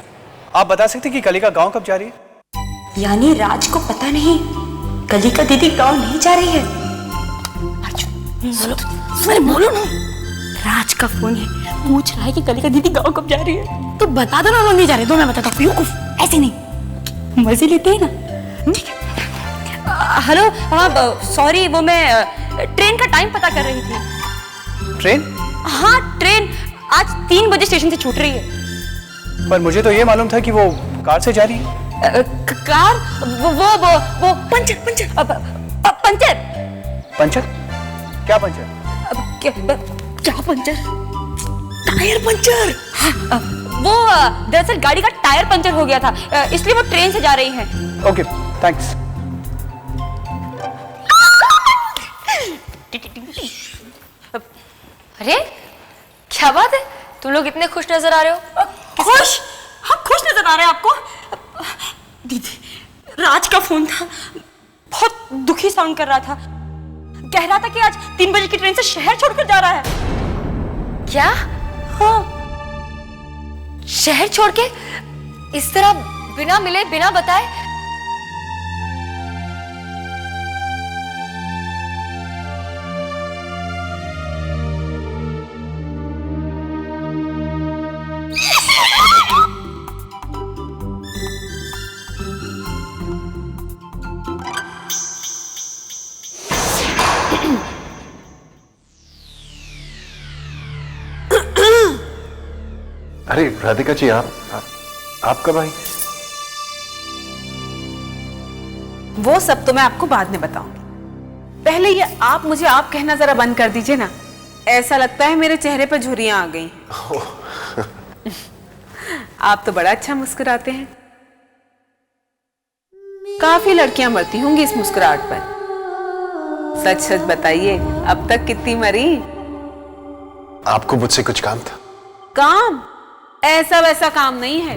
आप बता सकते कि कलिका गांव कब जा रही है? यानी राज को पता नहीं कलिका दीदी गाँव नहीं जा रही है। बोलो, अरे बोलो ना। राज का फोन है, पूछ रहा है कि कलिका दीदी गाँव कब जा रही है। तो बता दो ना, लोग नहीं जा रहे। दो मैं बताता हूँ। बेवकूफ, ऐसे नहीं, मजे लेते हैं ना। ठीक है। हेलो, हाँ सॉरी, वो मैं ट्रेन का टाइम पता कर रही थी। ट्रेन? हाँ ट्रेन आज 3 बजे स्टेशन से छूट रही है। पर मुझे तो ये मालूम था कि वो कार से जा रही है। कार? वो पंचर पंचर पंचर पंचर? क्या पंचर? क्या पंचर? Tyre puncture. हाँ, वो दरअसल गाड़ी का टायर पंचर हो गया था, इसलिए वो ट्रेन से जा रही है। Okay, thanks. अरे क्या बात है, तुम लोग इतने खुश नजर आ रहे हो? खुश? हाँ खुश नजर आ रहे हैं आपको? दीदी, राज का फोन था, बहुत दुखी साउंड कर रहा था, कह रहा था कि आज 3 बजे की ट्रेन से शहर छोड़कर जा रहा है। क्या? हाँ। शहर छोड़ के इस तरह बिना मिले बिना बताए? अरे राधिका जी, आप कब आई? वो सब तो मैं आपको बाद में बताऊंगी। पहले ये आप मुझे आप कहना जरा बंद कर दीजिए ना। ऐसा लगता है मेरे चेहरे पर झुर्रियां आ गई। आप तो बड़ा अच्छा मुस्कुराते हैं। काफी लड़कियां मरती होंगी इस मुस्कुराहट पर। सच सच बताइए, अब तक कितनी मरी? आपको मुझसे कुछ काम था? काम? ऐसा वैसा काम नहीं है,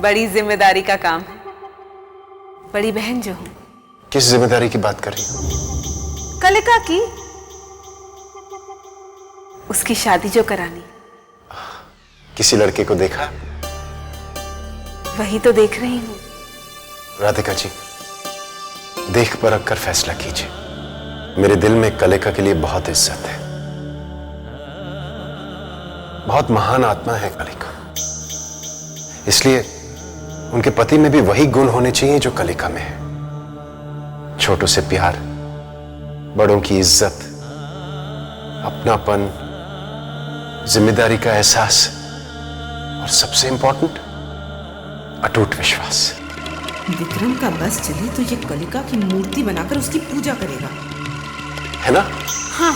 बड़ी जिम्मेदारी का काम है। बड़ी बहन जो हूं। किस जिम्मेदारी की बात कर रही हो? कलिका की, उसकी शादी जो करानी। किसी लड़के को देखा? वही तो देख रही हूं। राधिका जी, देख परख कर फैसला कीजिए। मेरे दिल में कलिका के लिए बहुत इज्जत है। बहुत महान आत्मा है कलिका, इसलिए उनके पति में भी वही गुण होने चाहिए जो कलिका में है। छोटों से प्यार, बड़ों की इज्जत, अपनापन, जिम्मेदारी का एहसास और सबसे इंपॉर्टेंट, अटूट विश्वास। विक्रम का बस चले तो ये कलिका की मूर्ति बनाकर उसकी पूजा करेगा, है ना? हाँ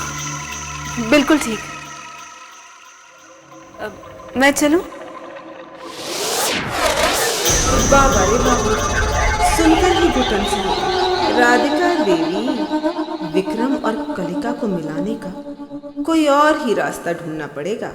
बिल्कुल ठीक। मैं चलूं? बाबा रे बाबा, सुनकर ही घुटन सी। राधिका देवी, विक्रम और कलिका को मिलाने का कोई और ही रास्ता ढूंढना पड़ेगा।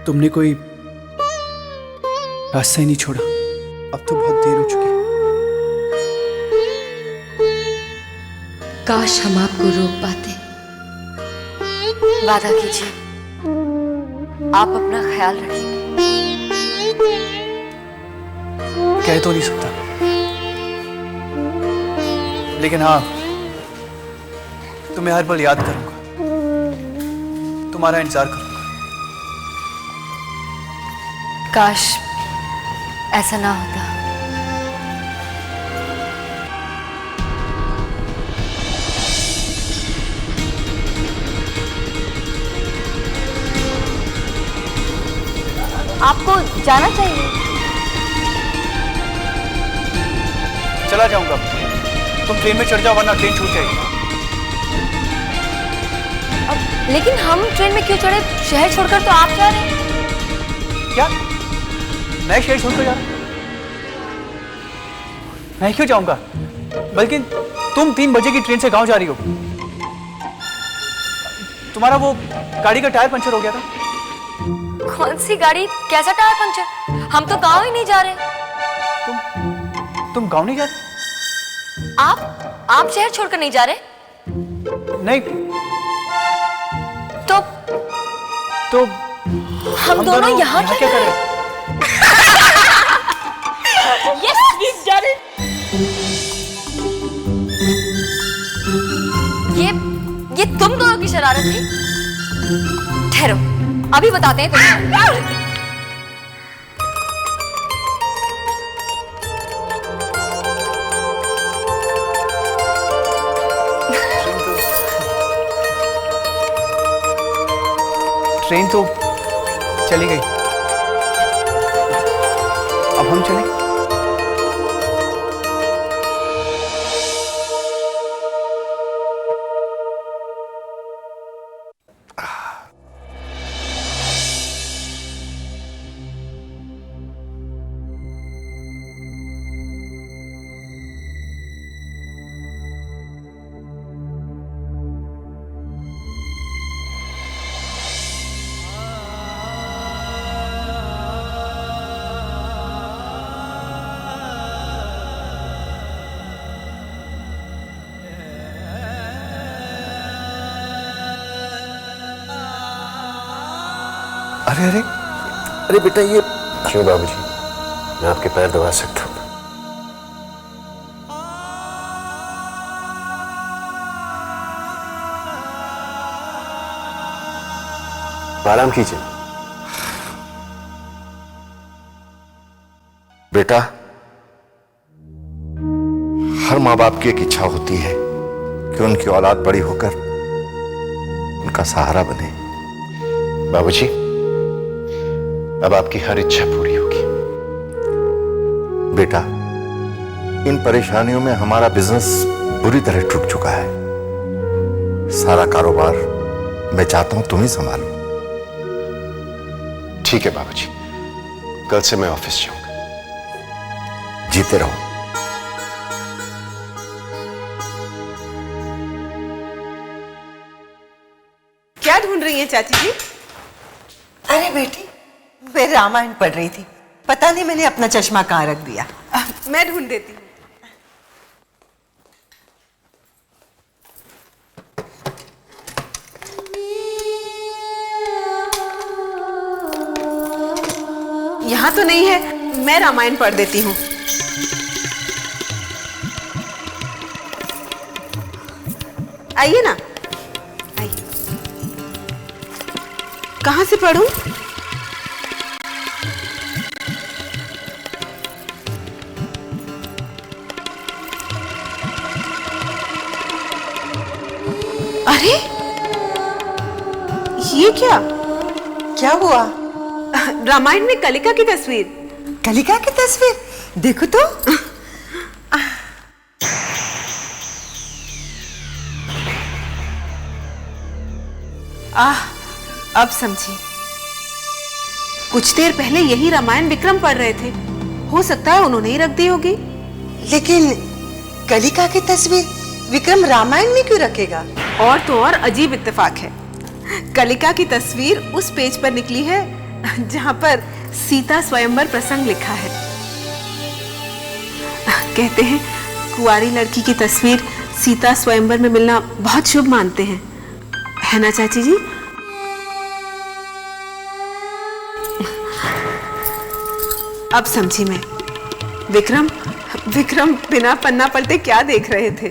तुमने कोई रास्ता ही नहीं छोड़ा। अब तो बहुत देर हो चुकी है। काश हम आपको रोक पाते। वादा कीजिए आप अपना ख्याल रखेंगे। कह तो नहीं सकता, लेकिन हाँ, तुम्हें हर पल याद करूंगा, तुम्हारा इंतजार करूंगा। काश ऐसा ना होता। आपको जाना चाहिए। चला जाऊंगा, तुम ट्रेन में चढ़ जाओ वरना ट्रेन छूट जाएगी। लेकिन हम ट्रेन में क्यों चढ़े? शहर छोड़कर तो आप जा रहे हैं। क्या? मैं शहर छोड़कर जा रहा हूं? मैं क्यों जाऊंगा? बल्कि तुम 3 बजे की ट्रेन से गांव जा रही हो। तुम्हारा वो गाड़ी का टायर पंचर हो गया था। कौन सी गाड़ी? कैसा टायर पंचर? हम तो गांव ही नहीं जा रहे। तुम गांव नहीं जा रहे? आप शहर छोड़कर नहीं जा रहे? नहीं। तो हम दोनों यहाँ क्या कर रहे हैं? Yes, we've done it. ये तुम दोनों की शरारत थी? ठहरो, अभी बताते हैं तुम्हें। ट्रेन तो चली गई, अब हम चलें। अरे अरे अरे बेटा, ये क्यों बाबूजी? मैं आपके पैर दबा सकता हूं। आराम कीजिए। बेटा, हर माँ बाप की एक इच्छा होती है कि उनकी औलाद बड़ी होकर उनका सहारा बने। बाबूजी, अब आपकी हर इच्छा पूरी होगी। बेटा, इन परेशानियों में हमारा बिजनेस बुरी तरह टूट चुका है। सारा कारोबार मैं चाहता हूं तुम ही संभालो। ठीक है बाबूजी, कल से मैं ऑफिस जाऊंगा। जीते रहो। क्या ढूंढ रही हैं चाची जी? अरे बेटी, मैं रामायण पढ़ रही थी, पता नहीं मैंने अपना चश्मा कहाँ रख दिया। मैं ढूंढ देती हूँ। यहाँ तो नहीं है, मैं रामायण पढ़ देती हूँ। आइए ना, आइए। कहाँ से पढ़ूं? अरे ये क्या हुआ? रामायण में कलिका की तस्वीर। कलिका की तस्वीर? देखो तो। अब समझी। कुछ देर पहले यही रामायण विक्रम पढ़ रहे थे, हो सकता है उन्होंने ही रख दी होगी। लेकिन कलिका की तस्वीर विक्रम रामायण में क्यों रखेगा? और तो और अजीब इत्तेफाक है, कलिका की तस्वीर उस पेज पर निकली है जहां पर सीता स्वयंवर प्रसंग लिखा है। कहते हैं कुंवारी लड़की की तस्वीर सीता स्वयंवर में मिलना बहुत शुभ मानते हैं, है ना चाची जी? अब समझी मैं। विक्रम बिना पन्ना पलटे क्या देख रहे थे?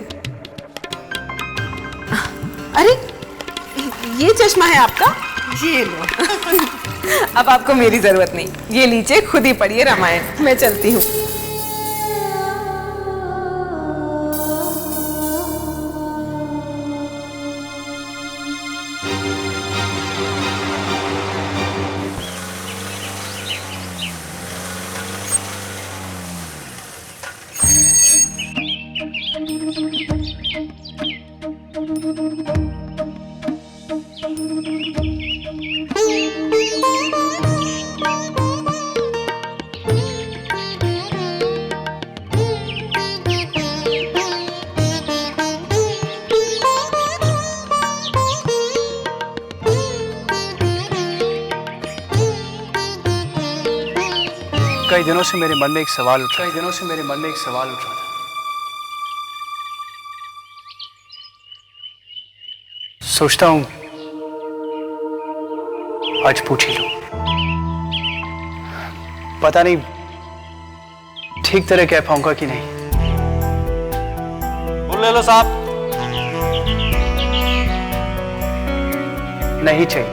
अरे ये चश्मा है आपका? ये लो। अब आपको मेरी जरूरत नहीं, ये लीजिए, खुद ही पढ़िए रामायण। मैं चलती हूँ। कई दिनों से मेरे मन में एक सवाल उठ रहा था। सोचता हूं आज पूछ ही लूं। पता नहीं ठीक तरह कह पाऊंगा कि नहीं। फूल ले लो साहब। नहीं चाहिए।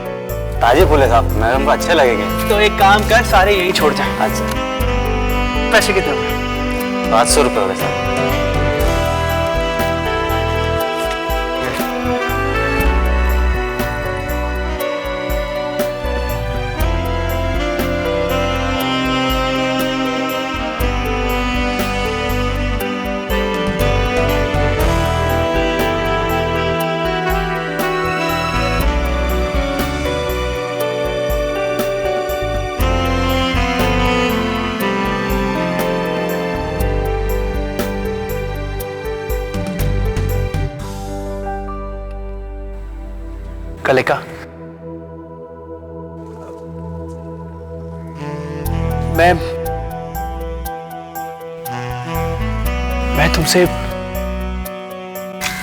ताजे फूल है साहब, मैडम को अच्छे लगेंगे। तो एक काम कर, सारे यही छोड़ जा। अच्छा। पैसे कितने हुए? 500 रुपये हो गए साहब। कलिका, मैं तुमसे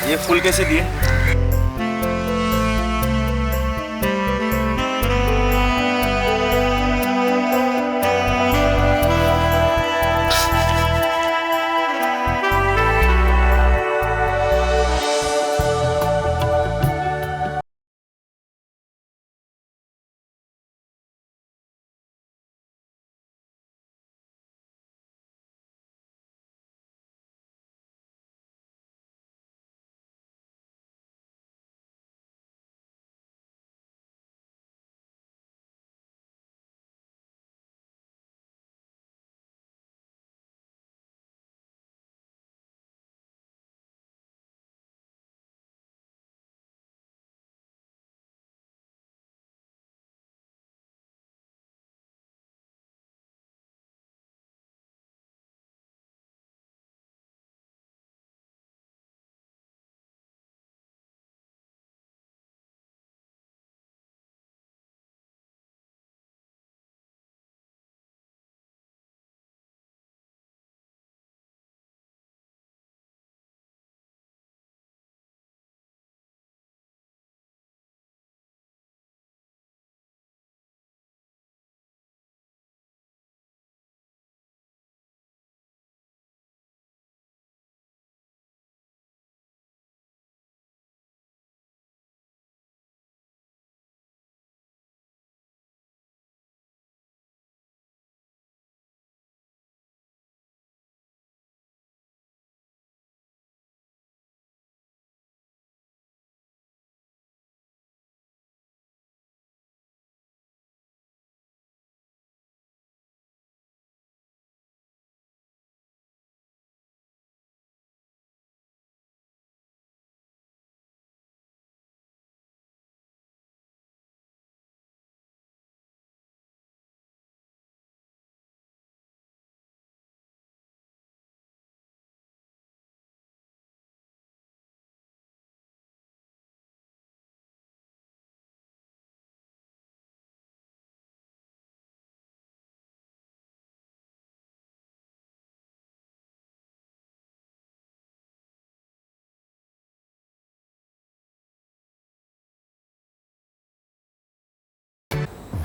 ये फूल कैसे दिए?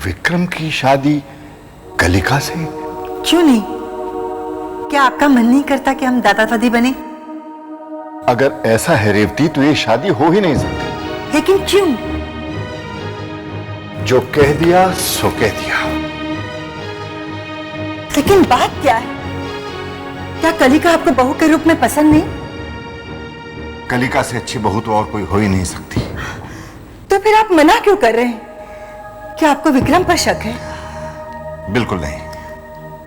विक्रम की शादी कलिका से? क्यों नहीं? क्या आपका मन नहीं करता कि हम दादा दादी बने? अगर ऐसा है रेवती तो ये शादी हो ही नहीं सकती। लेकिन क्यों? जो कह दिया सो कह दिया। लेकिन बात क्या है? क्या कलिका आपको बहू के रूप में पसंद नहीं? कलिका से अच्छी बहू तो और कोई हो ही नहीं सकती। तो फिर आप मना क्यों कर रहे हैं? क्या आपको विक्रम पर शक है? बिल्कुल नहीं।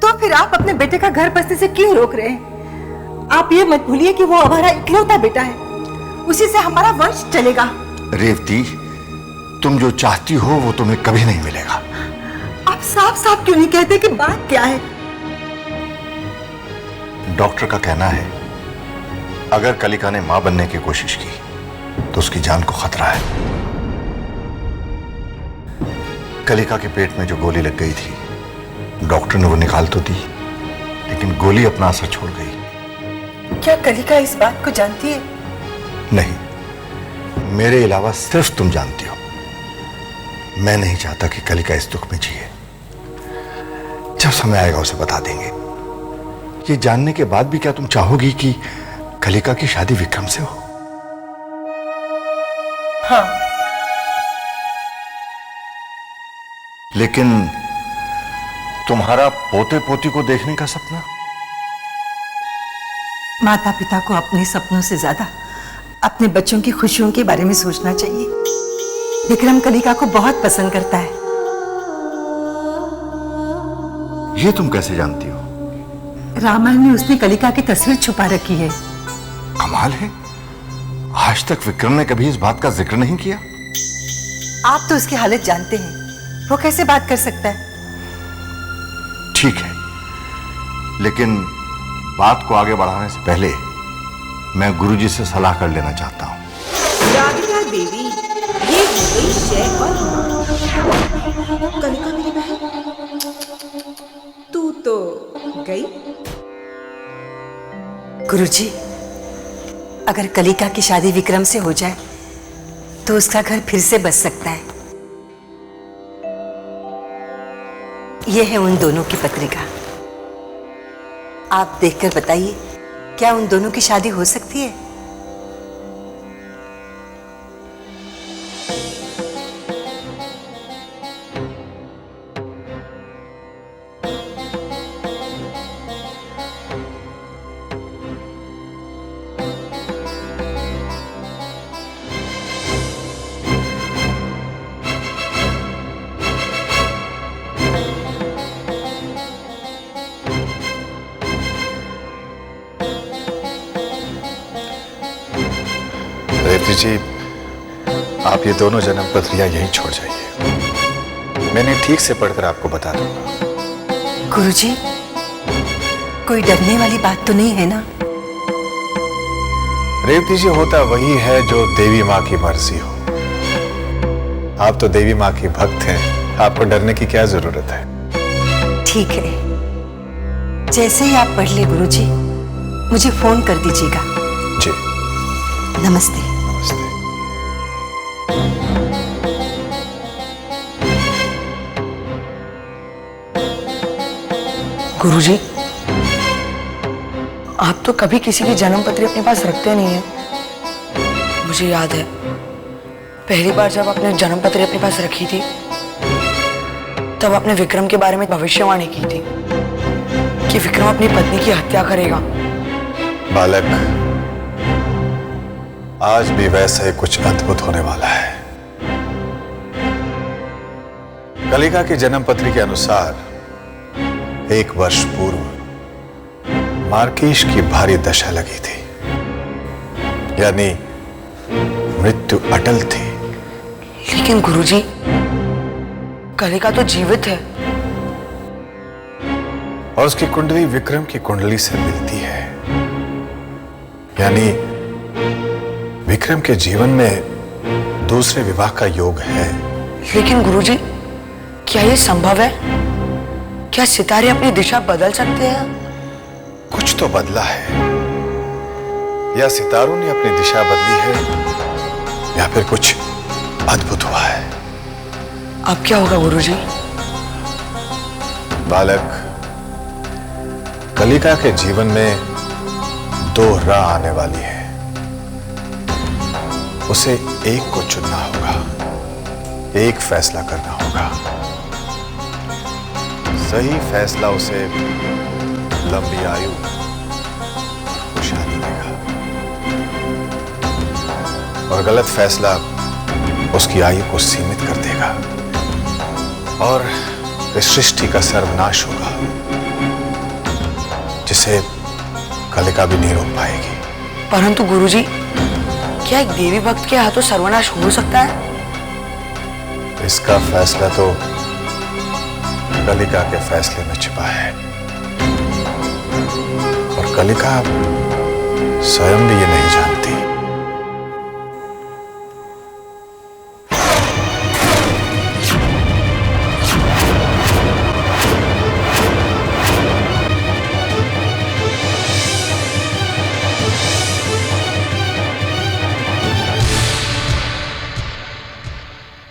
तो फिर आप अपने बेटे का घर बसने से क्यों रोक रहे हैं? आप ये मत भूलिए कि वो हमारा इकलौता बेटा है, उसी से हमारा वंश चलेगा। रेवती, तुम जो चाहती हो वो तुम्हें कभी नहीं मिलेगा। आप साफ साफ क्यों नहीं कहते कि बात क्या है? डॉक्टर का कहना है अगर कलिका ने मां बनने की कोशिश की तो उसकी जान को खतरा है। कलिका के पेट में जो गोली लग गई थी डॉक्टर ने वो निकाल तो दी, लेकिन गोली अपना असर छोड़ गई। क्या कलिका इस बात को जानती है? नहीं, मेरे अलावा सिर्फ तुम जानती हो। मैं नहीं चाहता कि कलिका इस दुख में जिए। जब समय आएगा उसे बता देंगे। ये जानने के बाद भी क्या तुम चाहोगी कि कलिका की शादी विक्रम से हो? हाँ। लेकिन तुम्हारा पोते पोती को देखने का सपना? माता पिता को अपने सपनों से ज्यादा अपने बच्चों की खुशियों के बारे में सोचना चाहिए। विक्रम कलिका को बहुत पसंद करता है। ये तुम कैसे जानती हो? रामायण में उसने कलिका की तस्वीर छुपा रखी है। कमाल है, आज तक विक्रम ने कभी इस बात का जिक्र नहीं किया। आप तो उसकी हालत जानते हैं, वो कैसे बात कर सकता है? ठीक है, लेकिन बात को आगे बढ़ाने से पहले मैं गुरुजी से सलाह कर लेना चाहता हूं। राधिका देवी, ये हो गई शय और मां। कलिका मेरी बहन, तू तो गई। गुरुजी, अगर कलिका की शादी विक्रम से हो जाए तो उसका घर फिर से बस सकता है। यह है उन दोनों की पत्रिका। आप देखकर बताइए, क्या उन दोनों की शादी हो सकती है? रेवती जी, आप ये दोनों जन्म पत्रियां यहीं छोड़ जाइए। मैंने ठीक से पढ़कर आपको बता दूंगा। गुरुजी, कोई डरने वाली बात तो नहीं है ना? रेवती जी, होता वही है जो देवी माँ की मर्जी हो। आप तो देवी माँ की भक्त हैं, आपको डरने की क्या जरूरत है? ठीक है, जैसे ही आप पढ़ ले गुरुजी, मुझे फोन कर दीजिएगा। जी। नमस्ते। गुरुजी, आप तो कभी किसी की जन्म पत्री अपने पास रखते नहीं हैं। मुझे याद है पहली बार जब आपने जन्म पत्री अपने पास रखी थी तब आपने विक्रम के बारे में भविष्यवाणी की थी कि विक्रम अपनी पत्नी की हत्या करेगा। बालक, आज भी वैसा ही कुछ अद्भुत होने वाला है। कलिका की जन्म पत्री के अनुसार 1 वर्ष पूर्व मार्केश की भारी दशा लगी थी, यानी मृत्यु अटल थी। लेकिन गुरुजी, कलिका तो जीवित है और उसकी कुंडली विक्रम की कुंडली से मिलती है, यानी विक्रम के जीवन में दूसरे विवाह का योग है। लेकिन गुरुजी, क्या ये संभव है? क्या सितारे अपनी दिशा बदल सकते हैं? कुछ तो बदला है, या सितारों ने अपनी दिशा बदली है, या फिर कुछ अद्भुत हुआ है। अब क्या होगा गुरुजी? बालक, कलिका के जीवन में दो राह आने वाली है। उसे एक को चुनना होगा, एक फैसला करना होगा। सही फैसला उसे लंबी आयु और खुशहाली देगा, और गलत फैसला उसकी आयु को सीमित कर देगा और इस सृष्टि का सर्वनाश होगा, जिसे कलिका भी नहीं रोक पाएगी। परंतु गुरुजी, क्या एक देवी भक्त के हाथों सर्वनाश हो सकता है? इसका फैसला तो कलिका के फैसले में छिपा है, और कलिका स्वयं भी ये नहीं जानती।